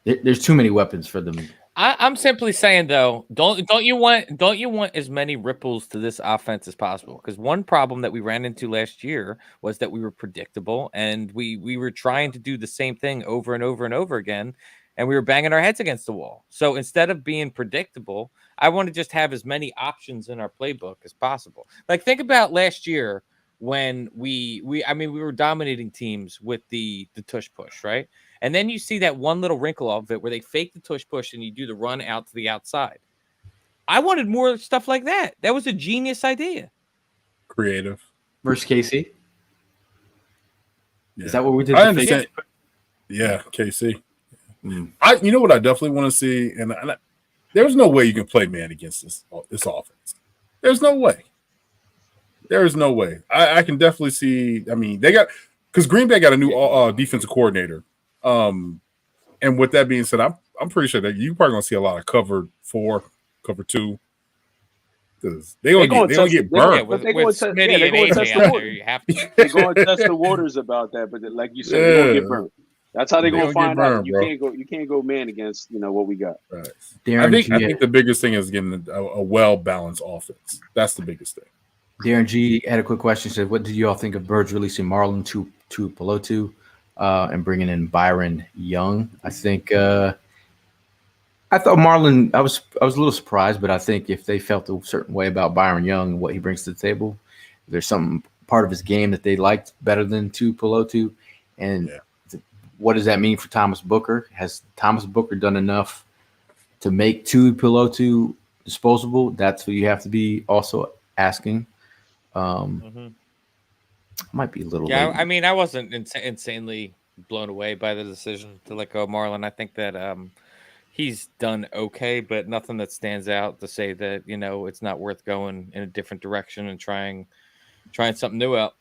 Speaker 2: There's too many weapons for them.
Speaker 4: I'm simply saying, though, don't you want as many ripples to this offense as possible? Because one problem that we ran into last year was that we were predictable and we were trying to do the same thing over and over and over again, and we were banging our heads against the wall. So instead of being predictable, I want to just have as many options in our playbook as possible. Like, think about last year when we were dominating teams with the tush push, right? And then you see that one little wrinkle of it where they fake the tush push and you do the run out to the outside. I wanted more stuff like that. That was a genius idea.
Speaker 5: Creative.
Speaker 2: Versus KC?
Speaker 5: Yeah.
Speaker 2: Is that what we did?
Speaker 5: I understand. Yeah, KC. You know what I definitely want to see? And there's no way you can play man against this offense. There's no way. There is no way. I can definitely see. I mean, because Green Bay got a new defensive coordinator. And with that being said, I'm I'm pretty sure that you're probably gonna see a lot of cover 4, cover 2. Because they gonna get burned.
Speaker 4: with
Speaker 3: they're going to
Speaker 4: Smitty and
Speaker 3: test
Speaker 4: AJ
Speaker 3: the
Speaker 4: out
Speaker 3: water.
Speaker 4: there, you have to.
Speaker 3: They're going to test the waters about that. But like you said, they're going to get burned. That's how they're
Speaker 5: They
Speaker 3: going to
Speaker 5: gonna
Speaker 3: find
Speaker 5: get
Speaker 3: out.
Speaker 5: burned,
Speaker 3: That you can't go man against what we got.
Speaker 5: Right.
Speaker 2: Darren
Speaker 5: I
Speaker 2: G,
Speaker 5: think the biggest thing is getting a well balanced offense. That's the biggest thing.
Speaker 2: Darren G had a quick question. Said, "What did you all think of Birds releasing Marlon to Pelotu and bringing in Byron Young?" I think I thought Marlon. I was a little surprised, but I think if they felt a certain way about Byron Young and what he brings to the table, there's some part of his game that they liked better than Pelotu. And what does that mean for Thomas Booker? Has Thomas Booker done enough to make Pelotu disposable? That's what you have to be also asking. Might be a little.
Speaker 4: Yeah,
Speaker 2: late.
Speaker 4: I mean, I wasn't insanely blown away by the decision to let go of Marlon. I think that he's done okay, but nothing that stands out to say that it's not worth going in a different direction and trying something new out.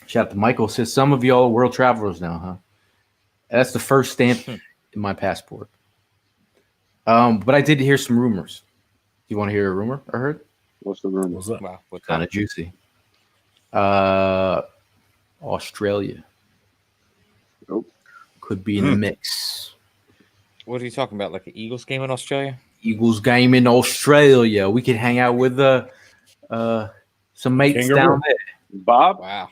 Speaker 2: Shout out to Michael. Says some of y'all are world travelers now, huh? That's the first stamp in my passport. But I did hear some rumors. You want to hear a rumor I heard?
Speaker 3: What's the rumor?
Speaker 5: What's up?
Speaker 4: Wow, what's
Speaker 2: Kind
Speaker 4: up?
Speaker 2: of juicy. Australia
Speaker 3: Nope.
Speaker 2: could be in the mix.
Speaker 4: What are you talking about? Like an Eagles game in Australia?
Speaker 2: Eagles game in Australia. We could hang out with some mates
Speaker 5: Kangaroo.
Speaker 2: down there.
Speaker 3: Bob?
Speaker 4: Wow,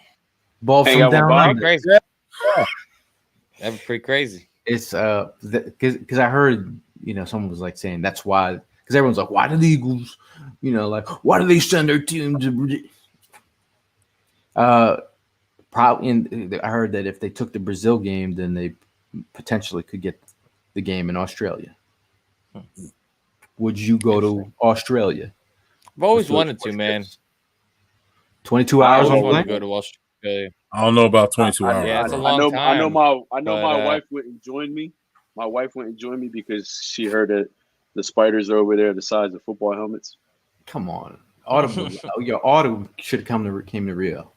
Speaker 2: Ball
Speaker 3: Hang
Speaker 2: from
Speaker 3: out with
Speaker 2: down
Speaker 3: Bob?
Speaker 2: under.
Speaker 4: crazy. That'd be pretty crazy.
Speaker 2: It's because I heard someone was like saying that's why, because everyone's like, why do the Eagles like why do they send their team to probably I heard that if they took the Brazil game, then they potentially could get the game in Australia. Would you go to Australia?
Speaker 4: I've always wanted to, man.
Speaker 2: 22
Speaker 4: I
Speaker 2: hours
Speaker 4: always
Speaker 2: on
Speaker 4: wanted to
Speaker 2: plane?
Speaker 4: go to Australia.
Speaker 5: I don't know about 22 hours.
Speaker 4: Yeah, it's a
Speaker 5: bro.
Speaker 4: long
Speaker 3: I know
Speaker 4: time.
Speaker 3: my
Speaker 4: but,
Speaker 3: wife wouldn't join me. My wife wouldn't join me because she heard that the spiders are over there the size of football helmets.
Speaker 2: Come on, Autumn. Your Autumn should have came to Rio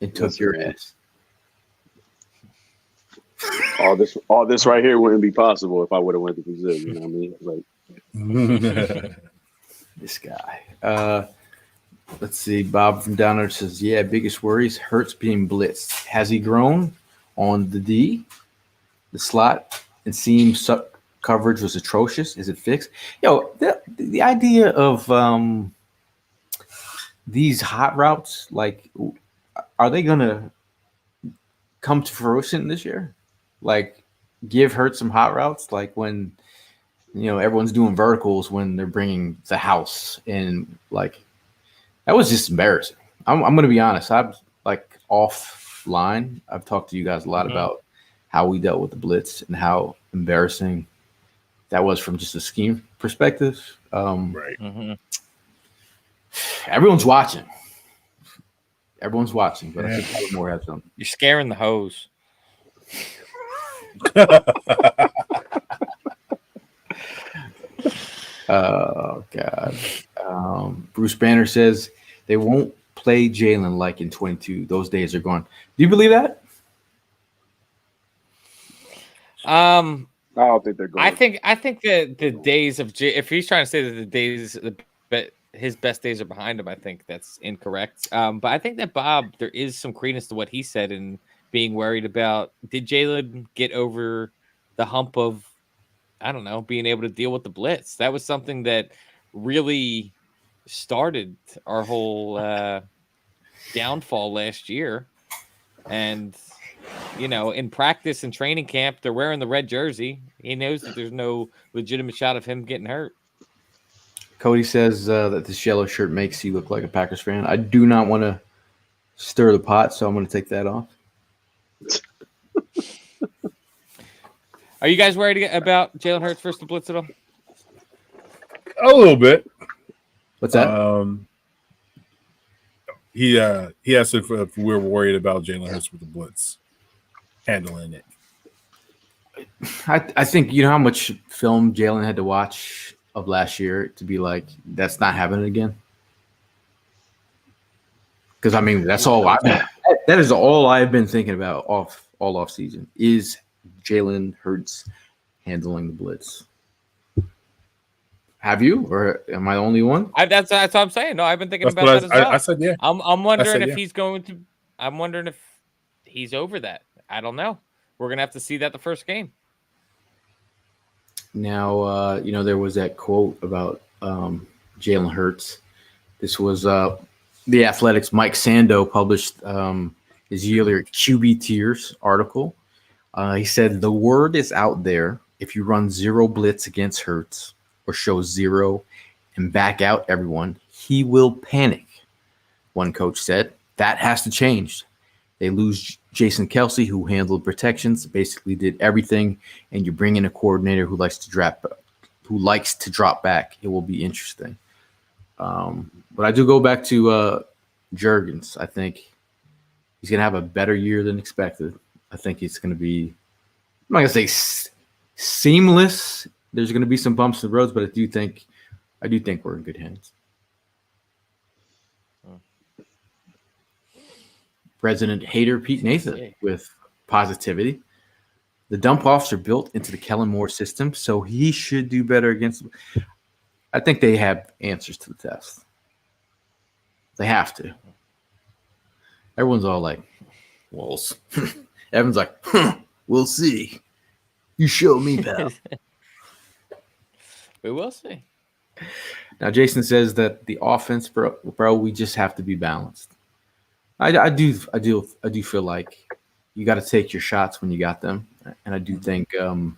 Speaker 2: and took
Speaker 3: Listen,
Speaker 2: your
Speaker 3: man.
Speaker 2: ass.
Speaker 3: All this right here wouldn't be possible if I would have went to Brazil. You know what I mean? Like,
Speaker 2: This guy. Let's see. Bob from down there says, "Yeah, biggest worries. Hurts being blitzed. Has he grown on the D, the slot, and seam coverage was atrocious? Is it fixed? The idea of these hot routes, like, are they gonna come to fruition this year? Like, give Hurts some hot routes, like when everyone's doing verticals when they're bringing the house and like." That was just embarrassing. I'm going to be honest. I'm like offline. I've talked to you guys a lot about how we dealt with the blitz and how embarrassing that was from just a scheme perspective.
Speaker 5: Right.
Speaker 2: Everyone's watching. Everyone's watching, but I think Kellen Moore has something.
Speaker 4: You're scaring the hose.
Speaker 2: Oh, God. Bruce Banner says they won't play Jalen like in 22. Those days are gone. Do you believe that?
Speaker 3: I don't think they're going.
Speaker 4: I think that the days of if he's trying to say that the days but his best days are behind him, I think that's incorrect. But I think that Bob, there is some credence to what he said in being worried about, did Jalen get over the hump of, I don't know, being able to deal with the blitz? That was something that really started our whole downfall last year. And in practice and training camp, they're wearing the red jersey. He knows that there's no legitimate shot of him getting hurt.
Speaker 2: Cody says that this yellow shirt makes you look like a Packers fan. I do not want to stir the pot, so I'm going to take that off.
Speaker 4: Are you guys worried about Jalen Hurts versus the blitz at all?
Speaker 5: A little bit.
Speaker 2: What's that?
Speaker 5: He asked if we're worried about Jalen Hurts with the blitz handling it.
Speaker 2: I think how much film Jalen had to watch of last year to be like, that's not happening again. Because that's all that is all I've been thinking about all off season is Jalen Hurts handling the blitz. Have you, or am I the only one?
Speaker 4: That's what I'm saying. No, I've been thinking
Speaker 5: That's
Speaker 4: about
Speaker 5: what
Speaker 4: that as well.
Speaker 5: I said, yeah.
Speaker 4: I'm wondering
Speaker 5: said,
Speaker 4: if
Speaker 5: yeah.
Speaker 4: he's going to. I'm wondering if he's over that. I don't know. We're gonna have to see that the first game.
Speaker 2: Now, there was that quote about Jalen Hurts. This was the Athletics. Mike Sando published his yearly QB tiers article. He said the word is out there. If you run zero blitz against Hurts or show zero and back out everyone, he will panic. One coach said that has to change. They lose Jason Kelsey, who handled protections, basically did everything, and you bring in a coordinator who likes to drop back. It will be interesting. But I do go back to Juergens. I think he's going to have a better year than expected. I think it's going to be, I'm not going to say seamless. There's going to be some bumps in the roads, but I do think we're in good hands. President Hater Pete Nathan with positivity. The dump offs are built into the Kellen Moore system, so he should do better against them. I think they have answers to the test. They have to. Everyone's all like, well, everyone's like, we'll see. You show me, pal.
Speaker 4: We will see.
Speaker 2: Now, Jason says that the offense, bro, we just have to be balanced. I do feel like you got to take your shots when you got them, and I do think, I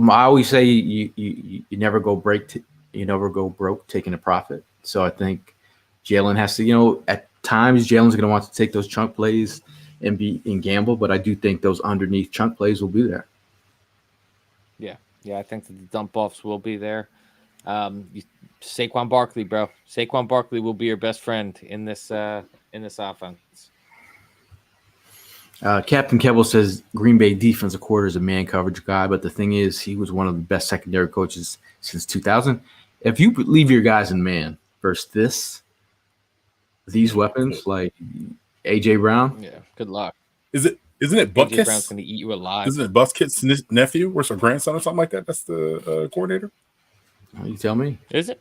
Speaker 2: always say you never go break, you never go broke taking a profit. So I think Jalen has to, at times Jalen's going to want to take those chunk plays and gamble, but I do think those underneath chunk plays will be there.
Speaker 4: Yeah, I think that the dump offs will be there. Saquon Barkley, bro. Saquon Barkley will be your best friend in this offense.
Speaker 2: Captain Keble says Green Bay defensive quarter is a man coverage guy, but the thing is, he was one of the best secondary coaches since 2000. If you leave your guys in man versus these weapons like AJ Brown,
Speaker 4: yeah, good luck.
Speaker 5: Isn't it Buckkiss?
Speaker 4: AJ Brown's going to eat you alive.
Speaker 5: Isn't it Buckkiss' nephew or some grandson or something like that? That's the coordinator.
Speaker 2: You tell me.
Speaker 4: Is it?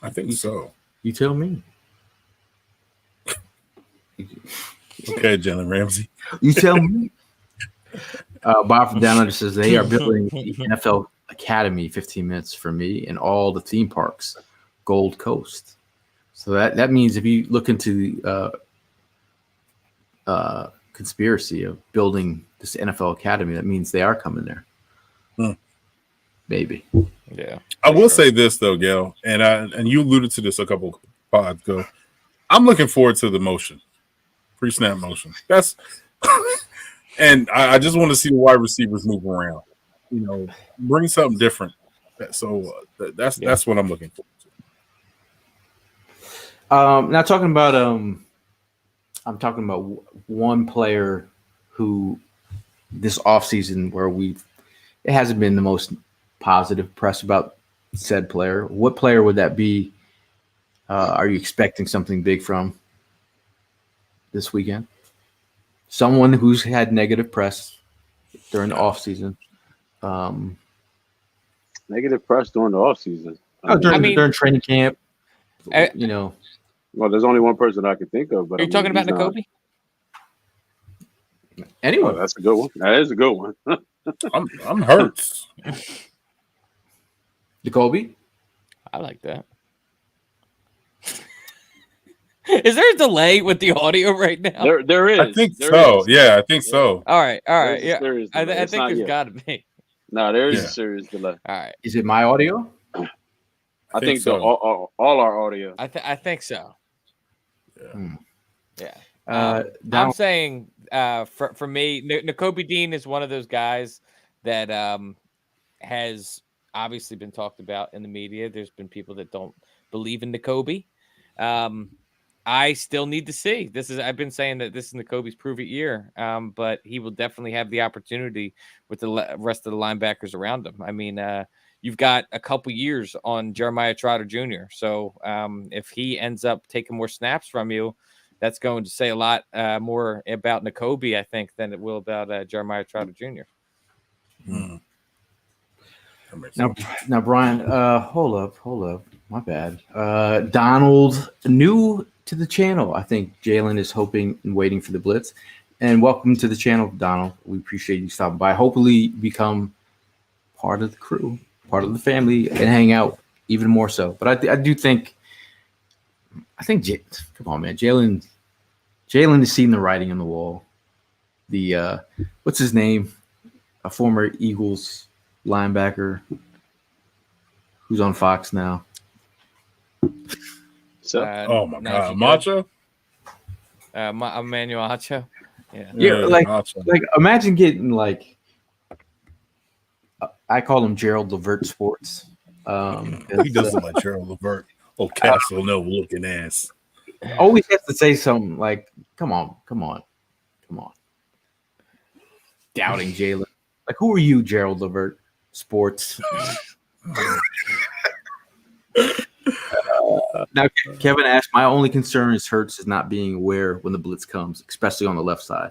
Speaker 5: I think so.
Speaker 2: You tell me.
Speaker 5: Okay, Jalen Ramsey.
Speaker 2: You tell me. Bob from Down Under says they are building the NFL Academy 15 minutes from me and all the theme parks, Gold Coast. So that means if you look into the conspiracy of building this NFL Academy, that means they are coming there. Maybe.
Speaker 4: Yeah.
Speaker 5: I will say this though, Gail, and you alluded to this a couple pods ago. I'm looking forward to the motion, pre-snap motion. That's and I just want to see the wide receivers move around. Bring something different. So that's what I'm looking forward to.
Speaker 2: Now talking about I'm talking about one player who this offseason where it hasn't been the most positive press about said player. What player would that be? Are you expecting something big from this weekend? Someone who's had negative press during the offseason.
Speaker 3: Negative press during the offseason.
Speaker 2: During training camp.
Speaker 3: Well, there's only one person I can think of. But
Speaker 4: are you talking about Nakobe?
Speaker 2: Anyone?
Speaker 3: Oh, that's a good one. That is a good one.
Speaker 5: I'm hurt.
Speaker 2: Jacoby?
Speaker 4: I like that. Is there a delay with the audio right now?
Speaker 3: There is.
Speaker 5: I think so. Yeah, I think so.
Speaker 4: All right.
Speaker 3: There's
Speaker 4: Yeah. I think there's got to be.
Speaker 3: No, there is a serious delay.
Speaker 4: All right.
Speaker 2: Is it my audio?
Speaker 3: I think
Speaker 5: so.
Speaker 3: all our audio.
Speaker 4: I think so.
Speaker 5: Yeah.
Speaker 4: I'm saying for me, Nakobe Dean is one of those guys that has obviously been talked about in the media. There's been people that don't believe in Nakobe. I still need to see. I've been saying that this is Nakobe's prove it year, but he will definitely have the opportunity with the rest of the linebackers around him. I mean, you've got a couple years on Jeremiah Trotter Jr. So if he ends up taking more snaps from you, that's going to say a lot more about Nakobe, I think, than it will about Jeremiah Trotter Jr.
Speaker 5: Hmm. That makes
Speaker 2: Now,
Speaker 5: sense.
Speaker 2: now, Brian, hold up. My bad. Donald, new to the channel. I think Jalen is hoping and waiting for the blitz. And welcome to the channel, Donald. We appreciate you stopping by. Hopefully, become part of the crew, part of the family, and hang out even more so. But I do think, come on, man, Jalen has seen the writing on the wall. The what's his name? A former Eagles linebacker who's on Fox now.
Speaker 3: So
Speaker 5: Oh my
Speaker 4: Najee
Speaker 5: God,
Speaker 4: Good.
Speaker 5: Macho.
Speaker 4: Emmanuel Acho. Yeah.
Speaker 2: Yeah, like
Speaker 5: Macho.
Speaker 2: imagine getting like I call him Gerald Levert Sports.
Speaker 5: He doesn't like Gerald Levert. Oh, Castle, no looking ass.
Speaker 2: Always has to say something like, "Come on." Doubting Jalen. Like, who are you, Gerald Levert Sports? Now, Kevin asked, my only concern is Hurts is not being aware when the blitz comes, especially on the left side.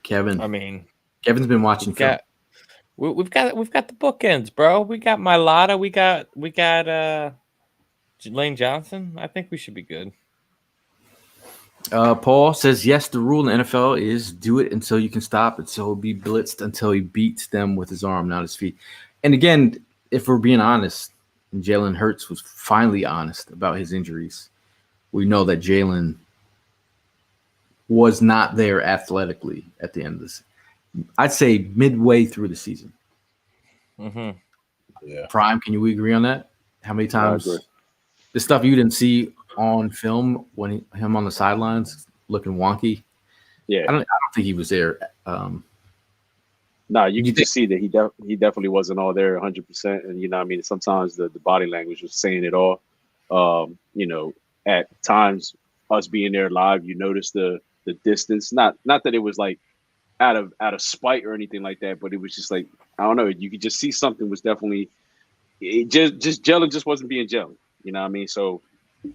Speaker 2: Kevin,
Speaker 4: I mean,
Speaker 2: Kevin's been watching film.
Speaker 4: we've got the bookends, bro. We got Mailata. We got Lane Johnson. I think we should be good.
Speaker 2: Paul says, yes, the rule in the NFL is do it until you can stop it. So he'll be blitzed until he beats them with his arm, not his feet. And again, if we're being honest, and Jalen Hurts was finally honest about his injuries, we know that Jalen was not there athletically at the end of this. I'd say midway through the season.
Speaker 4: Mm-hmm.
Speaker 5: Yeah.
Speaker 2: Prime, can you agree on that? How many times the stuff you didn't see on film when him on the sidelines looking wonky?
Speaker 3: yeah,
Speaker 2: I don't think he was there.
Speaker 3: no, you can just see that he definitely wasn't all there 100%. And you know, what I mean, sometimes the body language was saying it all. You know, at times us being there live, you notice the distance. Not that it was like out of spite or anything like that, but it was just like, I don't know. You could just see something was definitely just Jalen just wasn't being Jalen. You know what I mean? So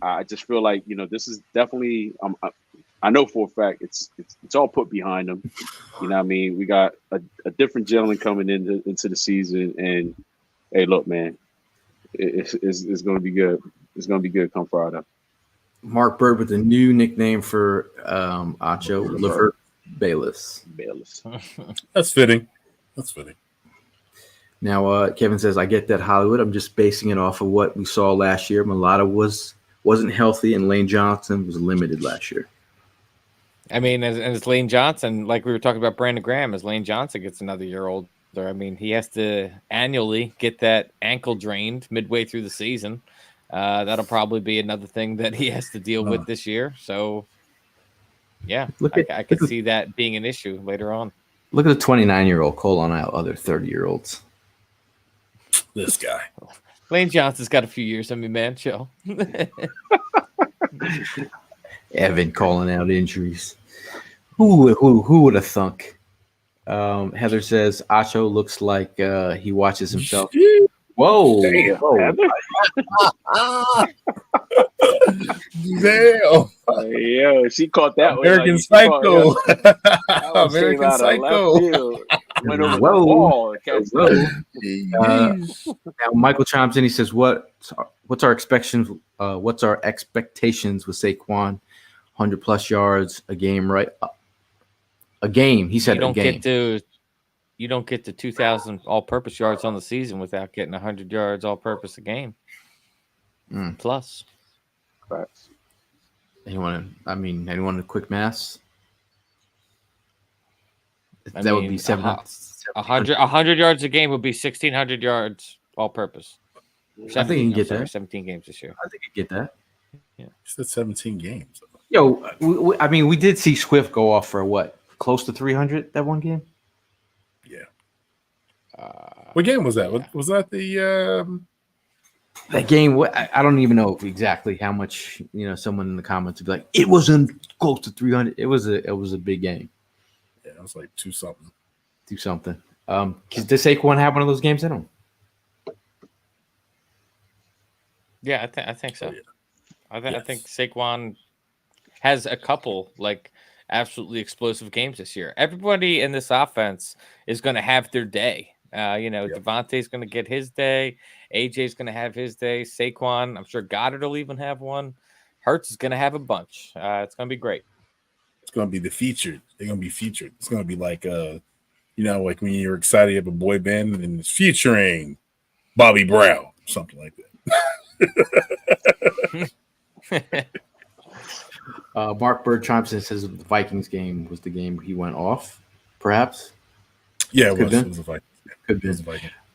Speaker 3: I just feel like, you know, this is definitely I know for a fact it's all put behind them. You know what I mean? We got a different Jalen coming into the season, and hey, look, man, it's going to be good. It's going to be good come Friday.
Speaker 2: Mark Bird with a new nickname for Acho, Levert Bayless.
Speaker 5: That's fitting.
Speaker 2: Now, Kevin says, I get that, Hollywood. I'm just basing it off of what we saw last year. Mailata wasn't healthy, and Lane Johnson was limited last year.
Speaker 4: I mean, as Lane Johnson, like we were talking about Brandon Graham, as Lane Johnson gets another year older, I mean, he has to annually get that ankle drained midway through the season. That'll probably be another thing that he has to deal with this year. So, yeah, I could see that being an issue later on.
Speaker 2: Look at the 29-year-old calling out other 30-year-olds.
Speaker 5: This guy.
Speaker 4: Lane Johnson's got a few years on me, man. Chill.
Speaker 2: Evan calling out injuries. Who would have thunk? Heather says Acho looks like he watches himself. Whoa!
Speaker 3: Damn,
Speaker 2: whoa.
Speaker 5: Damn.
Speaker 3: Yo, she caught that
Speaker 5: American
Speaker 3: one.
Speaker 5: Psycho. American Psycho.
Speaker 3: Went over the wall.
Speaker 2: Now Michael chimes in. He says, "What's our expectations? What's our expectations with Saquon? 100+ yards a game, right? A game." He said,
Speaker 4: You don't get to 2,000 all-purpose yards on the season without getting 100 yards all-purpose a game. Plus.
Speaker 3: Facts.
Speaker 2: Anyone a quick math?
Speaker 4: I
Speaker 2: That would
Speaker 4: mean,
Speaker 2: be
Speaker 4: 100 yards a game would be 1,600 yards all-purpose.
Speaker 2: I think you can get that.
Speaker 4: 17 games this year.
Speaker 2: I think you get that.
Speaker 5: You said 17 games.
Speaker 2: Yo, we did see Swift go off for what? Close to 300 that one game?
Speaker 5: Yeah. What game was that?
Speaker 4: Yeah.
Speaker 5: Was that the
Speaker 2: That game, I don't even know exactly how much. Someone in the comments would be like, "It wasn't close to 300." It was a big game.
Speaker 5: Yeah, it was like 2-something.
Speaker 2: Do something. Does Saquon have one of those games in him?
Speaker 4: Yeah, I think so.
Speaker 5: Oh, yeah.
Speaker 4: I think Saquon has a couple like absolutely explosive games this year. Everybody in this offense is going to have their day. Devontae's going to get his day. AJ's going to have his day. Saquon, I'm sure Goddard will even have one. Hurts is going to have a bunch. It's going to be great.
Speaker 5: It's going to be the featured. They're going to be featured. It's going to be like, like when you're excited you have a boy band and it's featuring Bobby Brown, something like that.
Speaker 2: Mark Bird chimes in and says the Vikings game was the game he went off, perhaps.
Speaker 5: Yeah, it was a Vikings.
Speaker 2: Could be.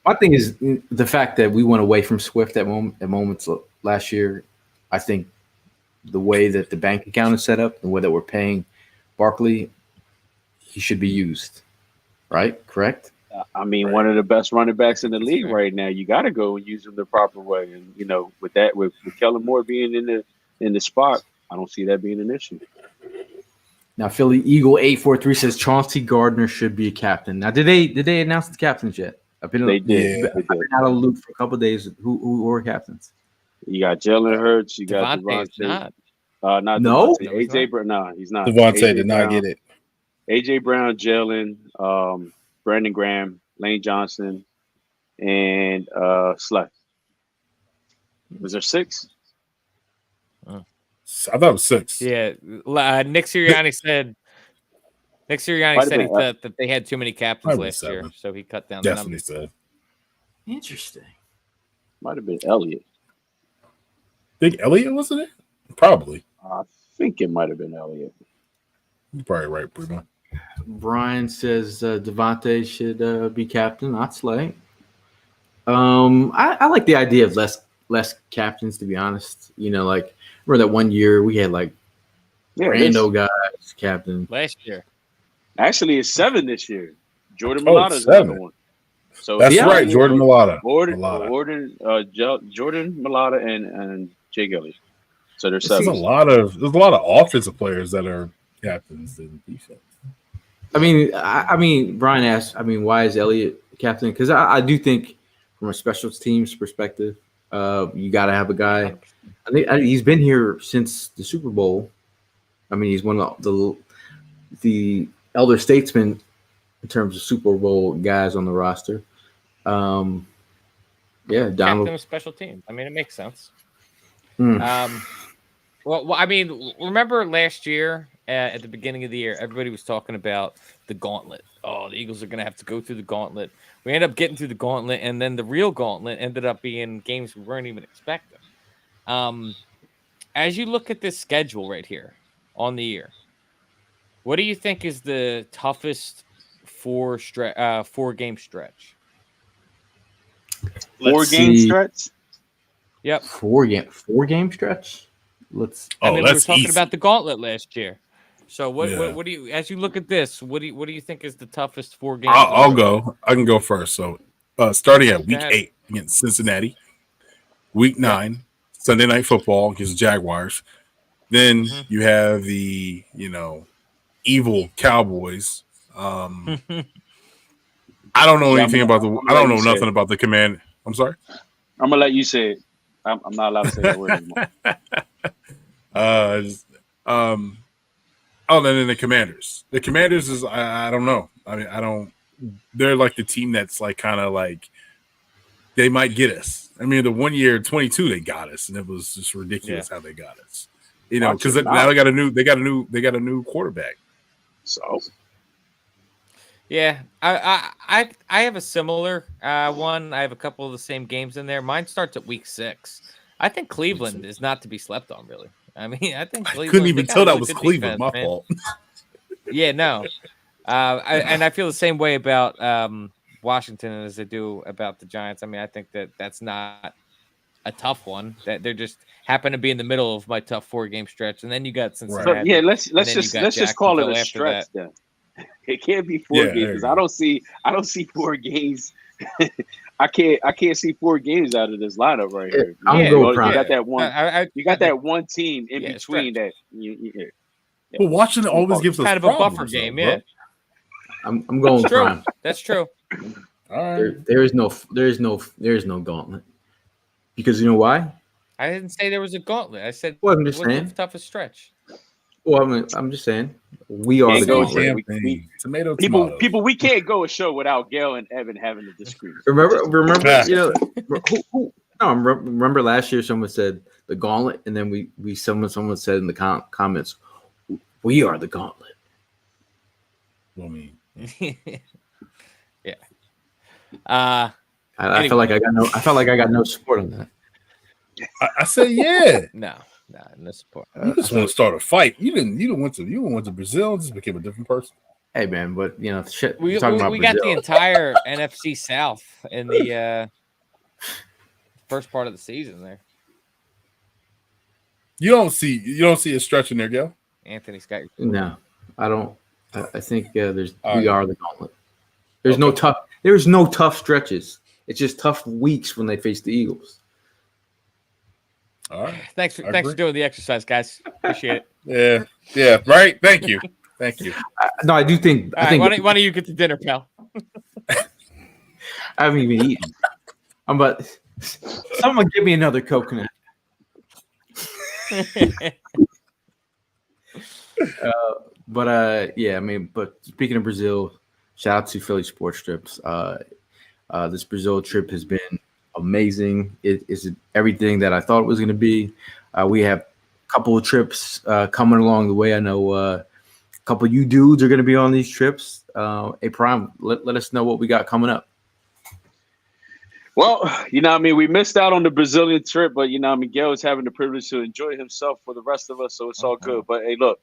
Speaker 2: My thing is the fact that we went away from Swift at moments last year. I think the way that the bank account is set up, the way that we're paying Barkley, he should be used. Right? Correct?
Speaker 3: I mean, one of the best running backs in the league right now. You got to go and use him the proper way. And with Kellen Moore being in the spot, I don't see that being an issue.
Speaker 2: Now, Philly Eagle 843 says Chauncey Gardner should be a captain. Now, did they announce the captains yet?
Speaker 3: They did.
Speaker 2: I've been out of the loop for a couple of days. Who were captains?
Speaker 3: You got Jalen Hurts. You got
Speaker 4: Devontae's
Speaker 3: Devontae.
Speaker 4: not.
Speaker 2: No?
Speaker 3: Devontae. AJ Brown. No, he's not.
Speaker 5: Devontae did not get it.
Speaker 3: AJ Brown, Jalen, Brandon Graham, Lane Johnson, and Slay. Was there 6?
Speaker 5: I thought it was 6.
Speaker 4: Yeah, Nick Sirianni said he thought that they had too many captains last year, so he cut down the number.
Speaker 5: Said.
Speaker 2: Interesting.
Speaker 3: Might have been Elliott.
Speaker 5: Think Elliott wasn't it? Probably.
Speaker 3: I think it might have been Elliott.
Speaker 5: You're probably right, Bruno.
Speaker 2: Brian says Devontae should be captain, not Slay. I like the idea of less captains, to be honest. Remember that one year we had rando guys captain
Speaker 4: Last year.
Speaker 3: Actually, it's 7 this year. Jordan Malata's
Speaker 5: 7.
Speaker 3: another one. So
Speaker 5: That's right, Jordan Malata.
Speaker 3: Jordan Malata and Jake Elliott. So there's 7.
Speaker 5: There's a lot of offensive players that are captains in defense.
Speaker 2: I mean, Brian asked, why is Elliott captain? Because I do think from a special teams perspective, you got to have a guy. I think he's been here since the Super Bowl. He's one of the elder statesmen in terms of Super Bowl guys on the roster. Donald.
Speaker 4: Captain of special teams. It makes sense. Remember last year at the beginning of the year, everybody was talking about the gauntlet. Oh, the Eagles are going to have to go through the gauntlet. We ended up getting through the gauntlet, and then the real gauntlet ended up being games we weren't even expecting. As you look at this schedule right here on the year, what do you think is the toughest 4-game stretch?
Speaker 3: 4-game stretch?
Speaker 4: Yep.
Speaker 2: 4-game stretch?
Speaker 4: we were talking about the gauntlet last year. So what do you, as you look at this, what do you think is the toughest 4 games?
Speaker 5: I'll go. I can go first. So starting at week 8 against Cincinnati, week 9, Sunday Night Football against Jaguars. Then you have the, evil Cowboys. I don't know anything about I don't know nothing about the command. I'm sorry.
Speaker 3: I'm gonna let you say it. I'm not allowed to say that word anymore.
Speaker 5: And then the Commanders. The Commanders is I don't know. I don't. They're like the team that's kind of they might get us. The one year 22 they got us, and it was just ridiculous how they got us. Because now they got a new quarterback.
Speaker 3: So.
Speaker 4: Yeah, I have a similar one. I have a couple of the same games in there. Mine starts at week 6. I think Cleveland is not to be slept on, really. I think Cleveland,
Speaker 5: I couldn't even tell that was Cleveland. My fault.
Speaker 4: Yeah, no. I feel the same way about Washington as I do about the Giants. I think that's not a tough one. That they're just happen to be in the middle of my tough 4-game stretch, and then you got Cincinnati.
Speaker 3: Right. So, yeah, let's just call it a stretch then. It can't be 4 games. I don't see 4 games. I can't see 4 games out of this lineup right here. You got that one. You got that one team in between that.
Speaker 5: Well, Washington always gives us
Speaker 4: kind of a buffer game. Yeah,
Speaker 2: I'm going prime.
Speaker 4: That's true.
Speaker 2: All right. There is no gauntlet because you know why?
Speaker 4: I didn't say there was a gauntlet. I said
Speaker 2: Well, I'm
Speaker 4: it
Speaker 2: just
Speaker 4: wasn't
Speaker 2: saying.
Speaker 4: the toughest stretch.
Speaker 2: Well, I'm just saying we are
Speaker 3: Can't
Speaker 2: the
Speaker 3: go
Speaker 2: gauntlet.
Speaker 3: there.
Speaker 5: Tomato,
Speaker 3: People,
Speaker 5: tomato.
Speaker 3: we can't go a show without Gail and Evan having a disagreement.
Speaker 2: Remember,
Speaker 5: Yeah.
Speaker 2: you know, remember last year someone said the gauntlet, and then someone said in the comments, we are the gauntlet.
Speaker 5: I mean,
Speaker 4: Yeah.
Speaker 2: I
Speaker 4: Anyway.
Speaker 2: felt like I got no support on that.
Speaker 5: I say yeah.
Speaker 4: No support.
Speaker 5: You just want to start a fight. You didn't went to Brazil and just became a different person.
Speaker 2: Hey man, but you know, shit.
Speaker 4: We
Speaker 2: talking about
Speaker 4: got the
Speaker 2: Brazil.
Speaker 4: entire NFC South in the first part of the season there.
Speaker 5: You don't see a stretch in there, Gil.
Speaker 4: Anthony's got
Speaker 2: No, I don't. I think we
Speaker 5: All right.
Speaker 2: are the gauntlet. There's no tough stretches. It's just tough weeks when they face the Eagles.
Speaker 5: All right.
Speaker 4: Thanks for doing the exercise, guys. Appreciate it.
Speaker 5: Yeah. Right. Thank you.
Speaker 2: No, I do think.
Speaker 4: All right, why don't you get to dinner, pal?
Speaker 2: I haven't even eaten. But someone give me another coconut. Yeah, I mean, but speaking of Brazil, shout out to Philly Sports Strips. This Brazil trip has been amazing. It is everything that I thought it was going to be. We have a couple of trips coming along the way. I know a couple of you dudes are going to be on these trips. Hey, Prime, let us know what we got coming up.
Speaker 3: Well, we missed out on the Brazilian trip, but Miguel is having the privilege to enjoy himself for the rest of us, so it's all good. But hey, look,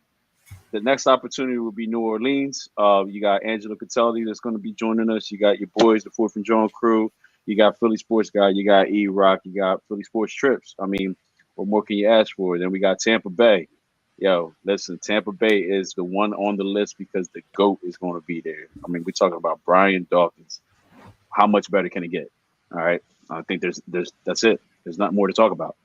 Speaker 3: the next opportunity will be New Orleans. You got Angelo Catelli that's going to be joining us. You got your boys, the Fourth and Jawn crew. You got Philly Sports Guy. You got E-Rock. You got Philly Sports Trips. I mean, what more can you ask for? Then we got Tampa Bay. Yo, listen, Tampa Bay is the one on the list because the GOAT is going to be there. I mean, we're talking about Brian Dawkins. How much better can it get? All right. I think that's it. There's not more to talk about.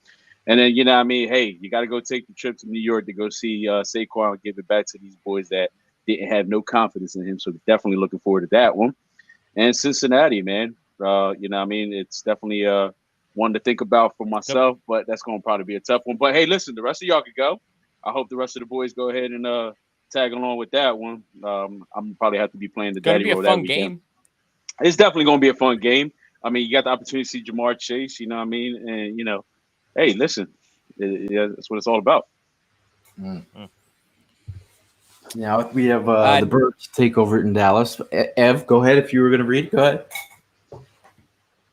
Speaker 3: And then, hey, you got to go take the trip to New York to go see Saquon and give it back to these boys that didn't have no confidence in him. So definitely looking forward to that one. And Cincinnati, man, it's definitely one to think about for myself, but that's going to probably be a tough one. But hey, listen, the rest of y'all could go. I hope the rest of the boys go ahead and tag along with that one. I'm probably have to be playing the daddy role that weekend. Game. It's definitely going to be a fun game. I mean, you got the opportunity to see Jamar Chase, you know what I mean? And, hey, listen, that's what it's all about.
Speaker 2: Mm-hmm. Now we have the Birds take over in Dallas. Ev, go ahead. If you were going to read, go ahead.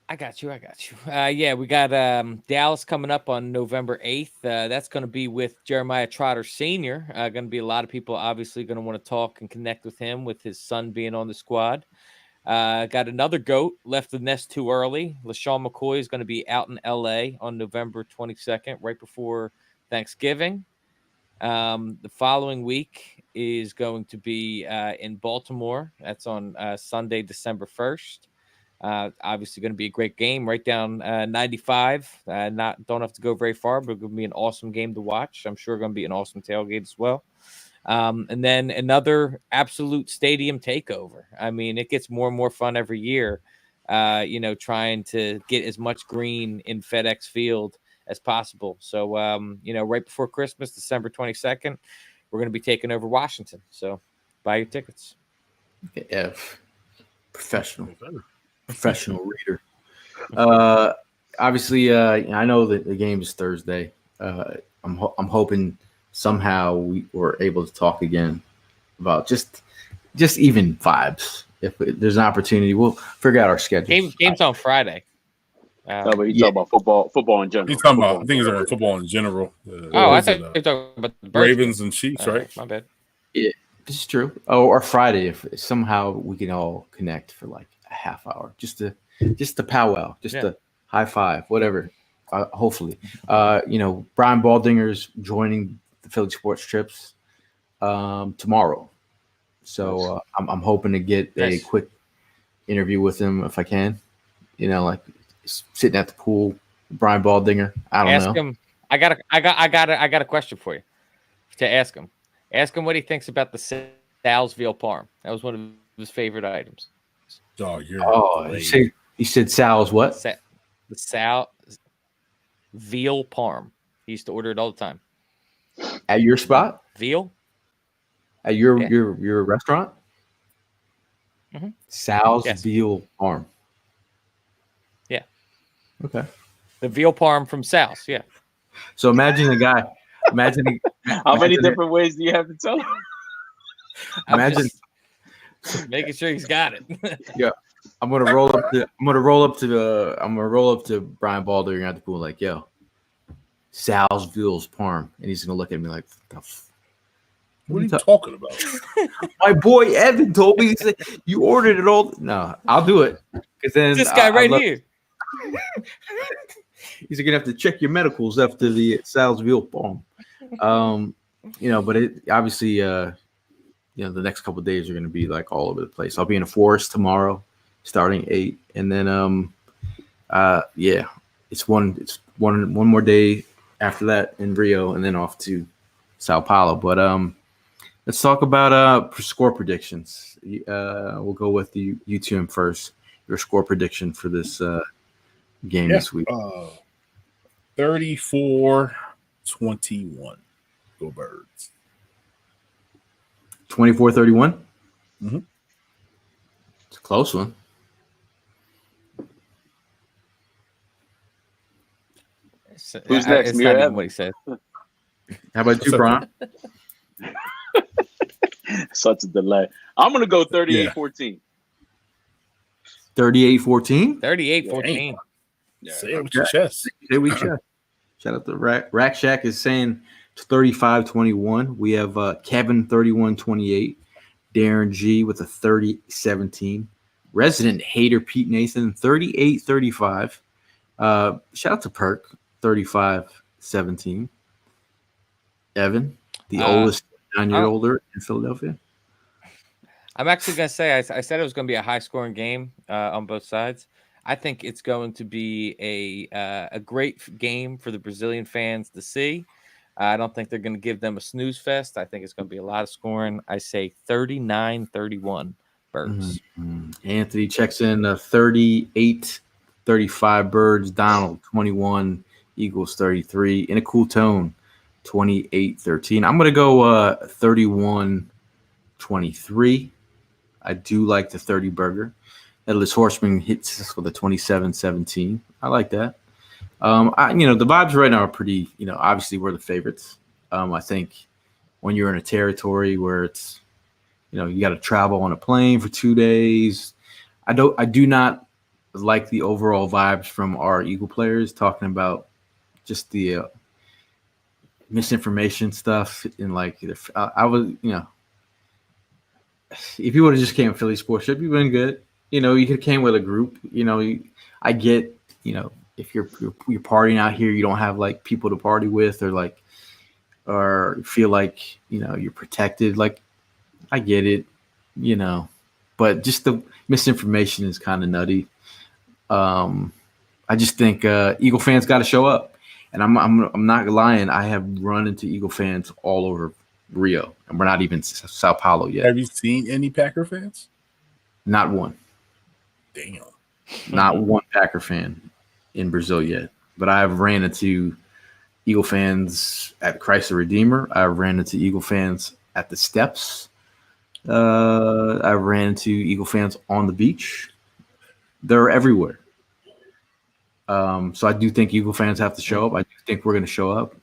Speaker 4: I got you. Yeah, we got Dallas coming up on November 8th. That's going to be with Jeremiah Trotter Sr. Going to be a lot of people obviously going to want to talk and connect with him with his son being on the squad. Got another GOAT, left the nest too early. LaShawn McCoy is going to be out in L.A. on November 22nd, right before Thanksgiving. The following week is going to be in Baltimore. That's on Sunday, December 1st. Obviously going to be a great game right down 95. Don't have to go very far, but it's going to be an awesome game to watch. I'm sure going to be an awesome tailgate as well. And then another absolute stadium takeover. I mean, it gets more and more fun every year, trying to get as much green in FedEx Field as possible. So, right before Christmas, December 22nd, we're going to be taking over Washington. So buy your tickets.
Speaker 2: Yeah. Professional reader. Obviously, I know that the game is Thursday. I'm hoping somehow we were able to talk again about just even vibes. If there's an opportunity, we'll figure out our schedule.
Speaker 4: Game's on Friday.
Speaker 3: But you talk about football in general.
Speaker 5: He's talking about, I think it's on football in general.
Speaker 4: I thought you were talking about the
Speaker 5: Ravens and Chiefs, right?
Speaker 4: My bad.
Speaker 2: Yeah, this is true. Or Friday, if somehow we can all connect for like a half hour, just to powwow, to high five, whatever. Hopefully, Brian Baldinger's joining the Philly Sports Trips tomorrow, so I'm hoping to get a quick interview with him if I can. Like sitting at the pool, Brian Baldinger. I don't know. Ask him.
Speaker 4: I got a question for you to ask him. Ask him what he thinks about the Sal's veal parm. That was one of his favorite items.
Speaker 5: Oh,
Speaker 2: he said Sal's what?
Speaker 4: The Sal. veal parm. He used to order it all the time.
Speaker 2: At your spot?
Speaker 4: Veal?
Speaker 2: At your
Speaker 4: Yeah.
Speaker 2: your restaurant?
Speaker 4: Mhm.
Speaker 2: Sal's
Speaker 4: Yes.
Speaker 2: Veal Farm.
Speaker 4: Yeah.
Speaker 2: Okay.
Speaker 4: The veal parm from Sal's. Yeah.
Speaker 2: So imagine a guy. Imagine.
Speaker 3: How many
Speaker 2: imagine-
Speaker 3: different ways do you have to tell him?
Speaker 4: I'm
Speaker 2: Imagine.
Speaker 4: just making sure he's got it.
Speaker 2: Yeah. I'm gonna roll up to Brian Balder at the pool like, yo, Sal's Veal's Parm, and he's gonna look at me like,
Speaker 5: What are you talking about?
Speaker 2: my boy Evan told me. He said you ordered it all. No, I'll do it because then
Speaker 4: This guy right here.
Speaker 2: He's gonna have to check your medicals after the Sal's Veal Parm. But it obviously, the next couple of days are gonna be like all over the place. I'll be in a forest tomorrow, starting 8, and then it's one more day after that in Rio, and then off to Sao Paulo. But let's talk about score predictions. We'll go with you two first. Your score prediction for this game this week.
Speaker 5: 34-21. Go Birds.
Speaker 2: 24-31.
Speaker 5: Mhm.
Speaker 2: It's a close one.
Speaker 3: Who's next?
Speaker 4: It's
Speaker 3: Me
Speaker 4: not
Speaker 3: or
Speaker 4: even
Speaker 3: Evan?
Speaker 4: what he said.
Speaker 2: How about you, Brian?
Speaker 3: Such a delay. I'm gonna go 38-14.
Speaker 2: 38-14.
Speaker 4: 38-14.
Speaker 3: Yeah.
Speaker 5: Say it with your chest.
Speaker 2: There we go. Shout out to Rack Shack is saying it's 35-21. We have Kevin 31-28. Darren G with a 30-17. Resident hater Pete Nathan 38-35. Shout out to Perk 35-17. Evan, the oldest 9-year-older in Philadelphia.
Speaker 4: I'm actually going to say I said it was going to be a high-scoring game on both sides. I think it's going to be a great game for the Brazilian fans to see. I don't think they're going to give them a snooze fest. I think it's going to be a lot of scoring. I say 39-31 Birds.
Speaker 2: Mm-hmm. Anthony checks in 38-35 Birds. Donald 21, Eagles 33. In a cool tone, 28-13. I'm going to go 31-23. I do like the 30 burger. Headless Horseman hits us with a 27-17. I like that. The vibes right now are pretty, obviously we're the favorites. I think when you're in a territory where it's, you got to travel on a plane for 2 days. I do not like the overall vibes from our Eagle players talking about just the misinformation stuff and I was, if you would have just came Philly Sports Trip, you've been good. You could have came with a group. I get, if you're partying out here, you don't have like people to party with or feel like, you're protected. Like, I get it, but just the misinformation is kind of nutty. I just think Eagle fans got to show up, and I'm not lying. I have run into Eagle fans all over Rio, and we're not even Sao Paulo yet.
Speaker 5: Have you seen any Packer fans?
Speaker 2: Not one.
Speaker 5: Damn.
Speaker 2: Not one Packer fan in Brazil yet. But I've ran into Eagle fans at Christ the Redeemer. I've ran into Eagle fans at the steps. I ran into Eagle fans on the beach. They're everywhere. So I do think Eagle fans have to show up. I do think we're going to show up.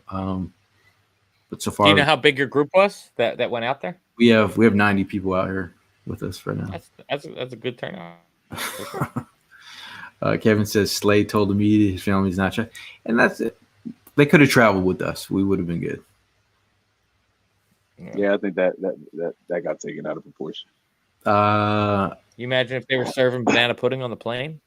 Speaker 2: But so far,
Speaker 4: Do you know how big your group was that went out there?
Speaker 2: we have 90 people out here with us right now.
Speaker 4: That's a good turnout.
Speaker 2: Kevin says Slade told the media his family's not shy, and that's it. They could have traveled with us. We would have been good.
Speaker 3: Yeah, I think that got taken out of proportion.
Speaker 4: You imagine if they were serving banana pudding on the plane?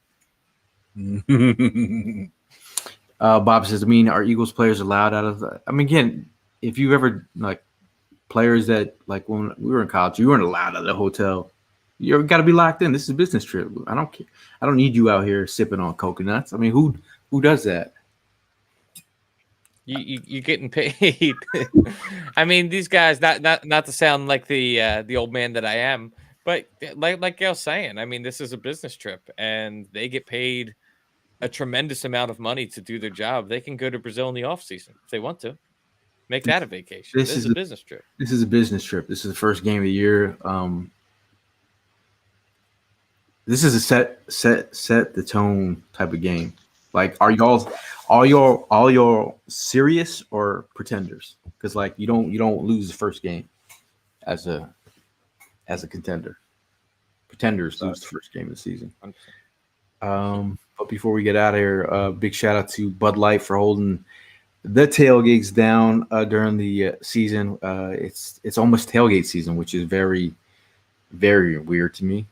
Speaker 2: Bob says, our Eagles players allowed out of the. Again, if you ever players that when we were in college, you weren't allowed out of the hotel. You got to be locked in. This is a business trip. I don't care. I don't need you out here sipping on coconuts. Who does that?
Speaker 4: You getting paid? These guys, not to sound like the old man that I am, but like Gail's saying, this is a business trip, and they get paid a tremendous amount of money to do their job, they can go to Brazil in the off season if they want to. Make that a vacation. This is a business trip.
Speaker 2: This is a business trip. This is the first game of the year. This is a set the tone type of game. Like, are y'all all y'all serious or pretenders? Because like you don't lose the first game as a contender. Pretenders lose the first game of the season. But before we get out of here, big shout out to Bud Light for holding the tailgates down during the season. It's almost tailgate season, which is very, very weird to me.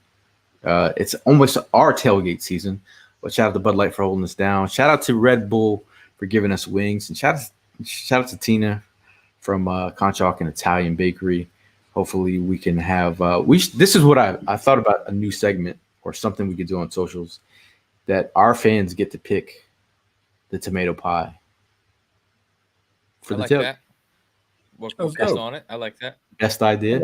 Speaker 2: It's almost our tailgate season. But shout out to Bud Light for holding us down. Shout out to Red Bull for giving us wings, and shout out to Tina from Conshock and Italian Bakery. Hopefully, we can have. This is what I thought about, a new segment or something we could do on socials, that our fans get to pick the tomato pie for
Speaker 4: I
Speaker 2: the
Speaker 4: like
Speaker 2: tail.
Speaker 4: that. What's on it? I like that.
Speaker 2: Best idea.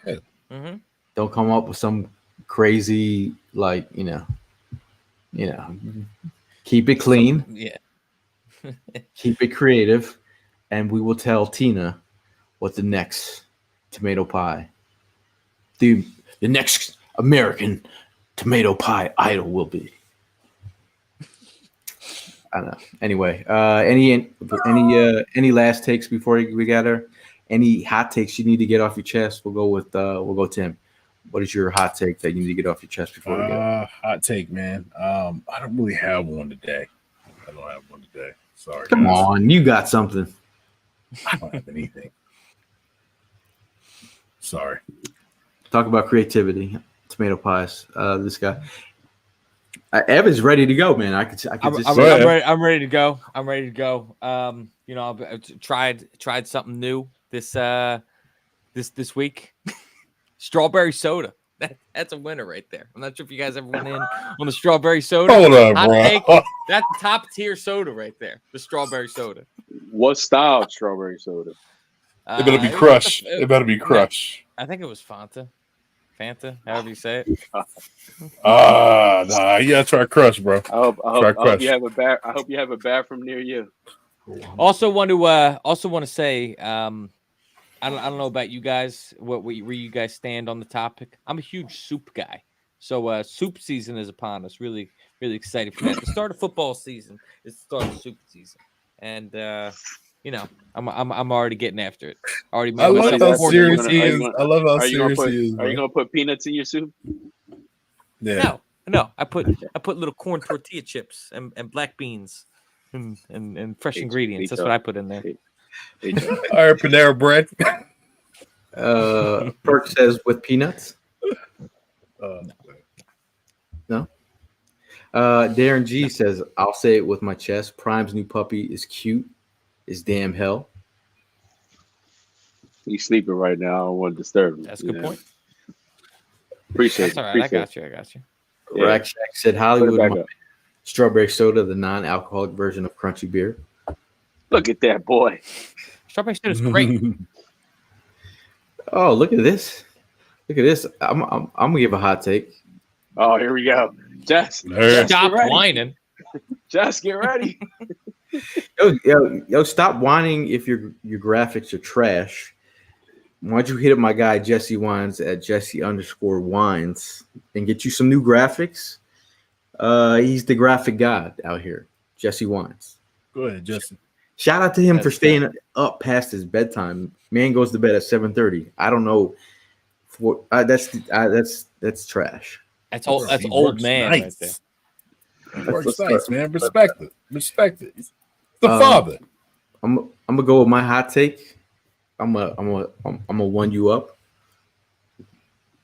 Speaker 4: Mm-hmm.
Speaker 2: Don't come up with some crazy, like, keep it clean,
Speaker 4: Yeah.
Speaker 2: keep it creative, and we will tell Tina what the next tomato pie, the next American tomato pie idol will be. I don't know. Anyway, any last takes before we got her? Any hot takes you need to get off your chest? We'll go Tim. What is your hot take that you need to get off your chest before we go?
Speaker 5: Hot take, man. I don't really have one today. Sorry.
Speaker 2: Come on, you got something.
Speaker 5: I don't have anything. Sorry.
Speaker 2: Talk about creativity. Tomato pies. This guy. Evan's ready to go, man.
Speaker 4: I'm ready to go. I'm ready to go. I've tried something new this week. Strawberry soda. That's a winner right there. I'm not sure if you guys ever went in on the strawberry soda.
Speaker 5: Hold on,
Speaker 4: Hot
Speaker 5: bro.
Speaker 4: take, that's top tier soda right there. The strawberry soda.
Speaker 3: What style of strawberry soda?
Speaker 5: It better be Crush. It better be Crush.
Speaker 4: I think it was Fanta, however you say it.
Speaker 5: Nah, you gotta try Crush, bro.
Speaker 3: I hope you have a bathroom near you.
Speaker 4: Also want to say, I don't know about you guys, where you guys stand on the topic. I'm a huge soup guy, so soup season is upon us. Really, really excited for that. The start of football season is the start of soup season, and I'm already getting after it. Already made
Speaker 5: I love
Speaker 4: myself
Speaker 5: how serious he is. I love how serious he is.
Speaker 3: Are you gonna put peanuts in your soup?
Speaker 5: Yeah.
Speaker 4: No. I put little corn tortilla chips and black beans and fresh ingredients. That's what I put in there.
Speaker 5: All right, Panera Bread.
Speaker 2: Perk says with peanuts. No. Darren G says, I'll say it with my chest. Prime's new puppy is cute. Is damn hell.
Speaker 3: He's sleeping right now. I don't want to disturb him.
Speaker 4: That's a good point.
Speaker 3: Appreciate it.
Speaker 4: That's all right. I got you.
Speaker 3: Yeah.
Speaker 2: Rack Shack said Hollywood strawberry soda, the non-alcoholic version of crunchy beer.
Speaker 3: Look at that boy.
Speaker 4: Strawberry soda is great.
Speaker 2: Oh, look at this. I'm gonna give a hot take.
Speaker 3: Oh, here we go. Stop
Speaker 4: whining.
Speaker 3: Just get ready.
Speaker 2: Yo, stop whining if your graphics are trash. Why don't you hit up my guy Jesse Wines at Jesse_Wines and get you some new graphics? He's the graphic god out here, Jesse Wines.
Speaker 5: Go ahead, Jesse.
Speaker 2: Shout out to him for staying up past his bedtime. Man goes to bed at 7:30. I don't know. That's trash.
Speaker 4: That's old man right there.
Speaker 5: Works nice, man. Respect it. It's the father.
Speaker 2: I'm gonna go with my hot take. I'm gonna one you up.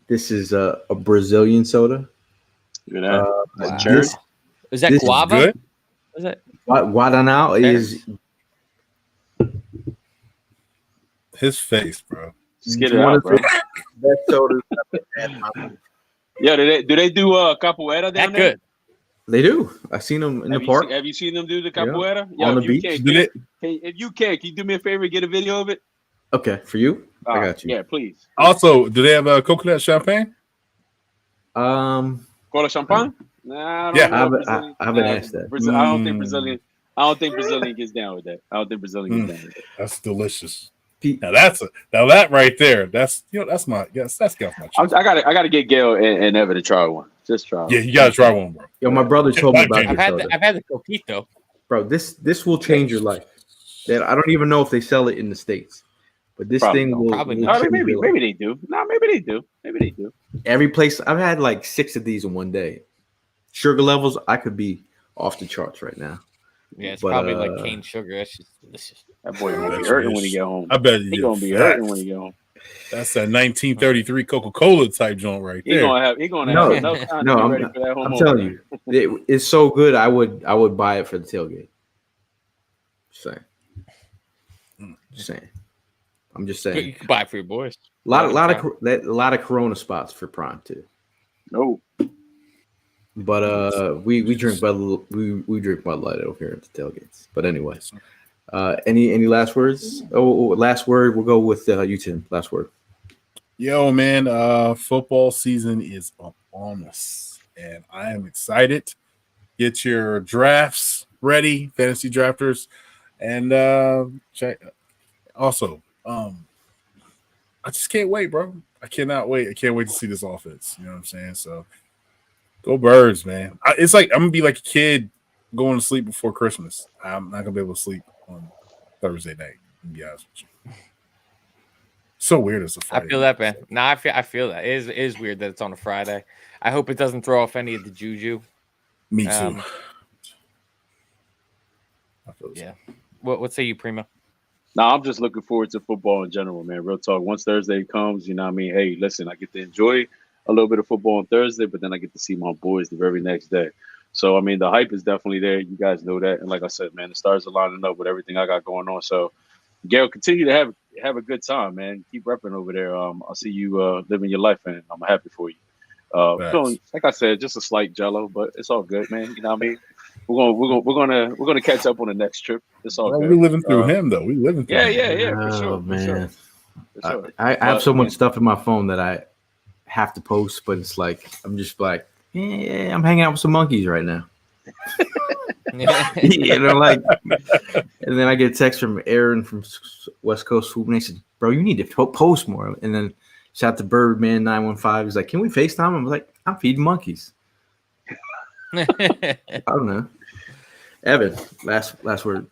Speaker 2: This is a Brazilian soda.
Speaker 3: Look at that.
Speaker 2: This,
Speaker 4: is that
Speaker 2: this
Speaker 4: guava?
Speaker 5: Is good?
Speaker 4: Is it?
Speaker 2: Guaraná is
Speaker 5: His face, bro.
Speaker 3: Just get it out, bro.
Speaker 2: Best sodas I've had.
Speaker 3: Yeah, do they do capoeira down there?
Speaker 4: Good.
Speaker 2: They do. I've seen them in the park.
Speaker 3: Have you seen them do the capoeira?
Speaker 2: On the beach.
Speaker 3: If you can you do me a favor and get a video of it?
Speaker 2: Okay, for you. I got you.
Speaker 3: Yeah, please.
Speaker 5: Also, do they have coconut champagne?
Speaker 3: Cola champagne? Nah, I
Speaker 5: Yeah.
Speaker 3: don't know. Brazilian,
Speaker 2: I haven't asked that.
Speaker 3: I don't think Brazilian. I don't think Brazilian gets down with that. I don't think Brazilian gets down with that.
Speaker 5: That's delicious.
Speaker 2: Pete,
Speaker 5: Now that right there. That's that's my that's got my chest.
Speaker 3: I gotta get Gail and Evan to try one. Just try one.
Speaker 5: Yeah, you gotta try one, bro.
Speaker 2: yo, my brother told me about
Speaker 5: I've
Speaker 2: this.
Speaker 4: I've had the coquito.
Speaker 2: Bro, this will change your life. That I don't even know if they sell it in the States, but this
Speaker 3: Probably
Speaker 2: thing
Speaker 3: not.
Speaker 2: will.
Speaker 4: Probably
Speaker 2: will
Speaker 4: not.
Speaker 2: change
Speaker 3: Maybe
Speaker 2: your life.
Speaker 3: they do. No, maybe they do. Maybe they do.
Speaker 2: Every place I've had like 6 of these in one day. Sugar levels, I could be off the charts right now.
Speaker 4: Yeah, it's
Speaker 2: But,
Speaker 4: probably like cane sugar. That's just delicious.
Speaker 3: That boy gonna be
Speaker 5: That's
Speaker 3: hurting
Speaker 5: rich.
Speaker 3: when he get home.
Speaker 5: I bet
Speaker 3: He gonna be hurting when he get home.
Speaker 5: That's that 1933 Coca-Cola type joint right
Speaker 3: He
Speaker 5: there.
Speaker 3: gonna have
Speaker 2: No,
Speaker 3: enough time
Speaker 2: no,
Speaker 3: to be
Speaker 2: I'm,
Speaker 3: ready for that home.
Speaker 2: I'm telling you, it's so good. I would buy it for the tailgate. Just saying. I'm just saying.
Speaker 4: You can buy it for your boys.
Speaker 2: A lot of Corona spots for Prime too.
Speaker 3: No.
Speaker 2: But we drink we drink Bud Light over here at the tailgates. But anyway, any last words? Last word. We'll go with you, Tim. Last word.
Speaker 5: Yo, man, football season is upon us, and I am excited. Get your drafts ready, fantasy drafters, and check. Also, I just can't wait, bro. I cannot wait. I can't wait to see this offense. You know what I'm saying? So, go Birds, man. It's like I'm gonna be like a kid going to sleep before Christmas. I'm not gonna be able to sleep on Thursday night. To be honest with you. So weird as a Friday.
Speaker 4: I feel that, man. No, I feel that. It is weird that it's on a Friday. I hope it doesn't throw off any of the juju.
Speaker 5: Me too.
Speaker 4: Yeah. What say you, Primo?
Speaker 3: No, I'm just looking forward to football in general, man. Real talk. Once Thursday comes, you know what I mean? Hey, listen, I get to enjoy a little bit of football on Thursday, but then I get to see my boys the very next day. So, I mean, the hype is definitely there. You guys know that. And like I said, man, the stars are lining up with everything I got going on. So, Gail, continue to have a good time, man. Keep repping over there. I'll see you living your life, and I'm happy for you. Feeling, like I said, just a slight jello, but it's all good, man. You know what I mean? We're gonna catch up on the next trip. It's all good.
Speaker 5: We're living through him, though. We living through him.
Speaker 3: Yeah, for sure.
Speaker 2: Oh man,
Speaker 3: For sure.
Speaker 2: I have so much stuff in my phone that I have to post, but it's like I'm just like, yeah, I'm hanging out with some monkeys right now. You know, like, and then I get a text from Aaron from West Coast Food, and they said, "Bro, you need to post more." And then shout out to Birdman 915. He's like, "Can we FaceTime?" I'm like, "I'm feeding monkeys." I don't know. Evan, last word.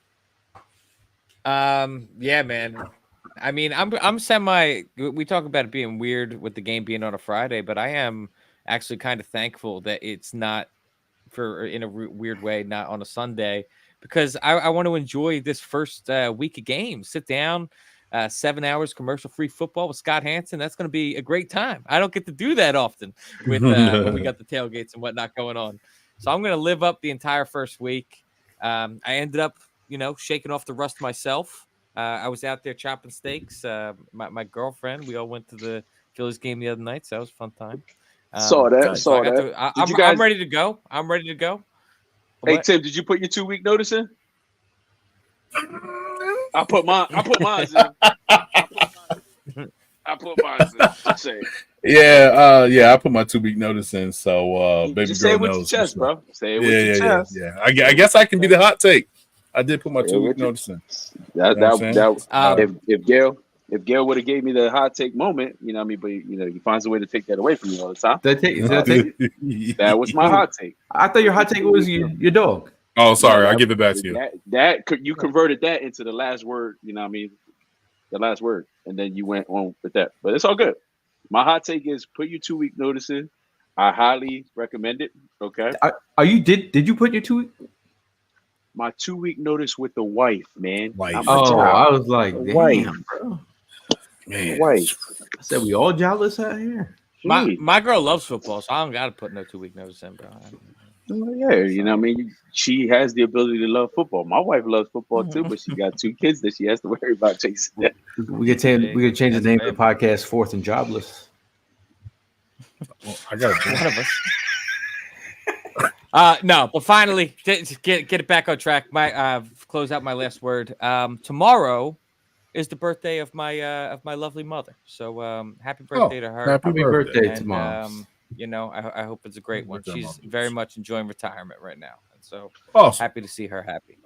Speaker 4: Yeah, man. I mean, I'm semi. We talk about it being weird with the game being on a Friday, but I am actually kind of thankful that it's not in a weird way, not on a Sunday, because I want to enjoy this first week of games. Sit down, 7 hours commercial-free football with Scott Hansen. That's going to be a great time. I don't get to do that often with when we got the tailgates and whatnot going on. So I'm going to live up the entire first week. I ended up, shaking off the rust myself. I was out there chopping steaks. My girlfriend, we all went to the Phillies game the other night, so that was a fun time.
Speaker 3: Saw that.
Speaker 4: I'm ready to go. I'm ready to go.
Speaker 3: Hey, Tim, did you put your 2-week notice in? I put mine in. I put mine in. Just say it.
Speaker 5: Yeah, I put my 2-week notice in, so baby
Speaker 3: just
Speaker 5: girl
Speaker 3: say it with
Speaker 5: knows.
Speaker 3: your chest, bro. Say it with your chest.
Speaker 5: Yeah. I guess I can be the hot take. I did put my 2-week notice in.
Speaker 3: If Gail would have gave me the hot take moment, you know what I mean, but he finds a way to take that away from me all the time. That was my hot take.
Speaker 2: I thought your hot take was your dog.
Speaker 5: Oh, sorry, I'll give it back to you.
Speaker 3: That you converted that into the last word, you know what I mean? The last word, and then you went on with that. But it's all good. My hot take is put your 2-week notice in. I highly recommend it. Okay.
Speaker 2: Did you put your 2-week?
Speaker 3: My 2-week notice with the wife, man.
Speaker 2: I was like, damn,
Speaker 3: wife,
Speaker 2: bro.
Speaker 5: Man,
Speaker 3: wife.
Speaker 2: I said we all jobless out here.
Speaker 4: My girl loves football, so I don't got to put no 2-week notice in, bro.
Speaker 3: Yeah, you know what I mean? She has the ability to love football. My wife loves football too, but she got 2 kids that she has to worry about chasing.
Speaker 2: We could change the name of the podcast Fourth and Jobless.
Speaker 5: Well, I got
Speaker 4: one of us. No, but finally, get it back on track. Close out my last word. Tomorrow is the birthday of my lovely mother. So happy birthday to her.
Speaker 2: Happy birthday tomorrow.
Speaker 4: You know, I hope it's a great one.
Speaker 5: Look at
Speaker 4: She's
Speaker 5: my
Speaker 4: very
Speaker 5: boots.
Speaker 4: much enjoying retirement right now, and so
Speaker 5: Awesome.
Speaker 4: happy to see her happy.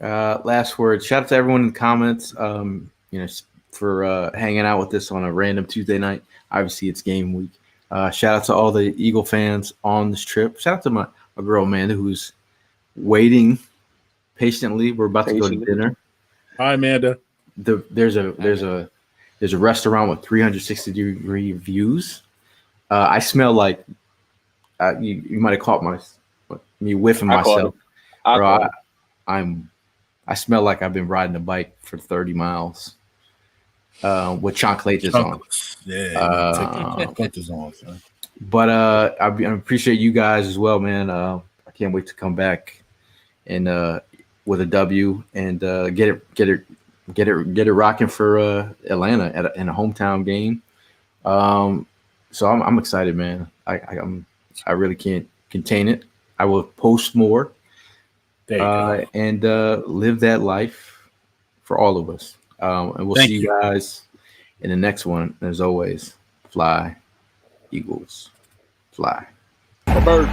Speaker 2: Last word. Shout out to everyone in the comments. For hanging out with us on a random Tuesday night. Obviously, it's game week. Shout out to all the Eagle fans on this trip. Shout out to my girl Amanda, who's waiting patiently. We're about to go to dinner.
Speaker 5: Hi, Amanda.
Speaker 2: There's a restaurant with 360-degree views. I smell like you might have caught me whiffing myself. I smell like I've been riding a bike for 30 miles with chocolates on.
Speaker 5: Yeah, put this on, son.
Speaker 2: But I appreciate you guys as well, man. I can't wait to come back and with a W and get it rocking for Atlanta in a hometown game. So I'm excited, man. I really can't contain it. I will post more and live that life for all of us. And we'll see you guys in the next one. As always, fly, Eagles, fly.
Speaker 3: Bird.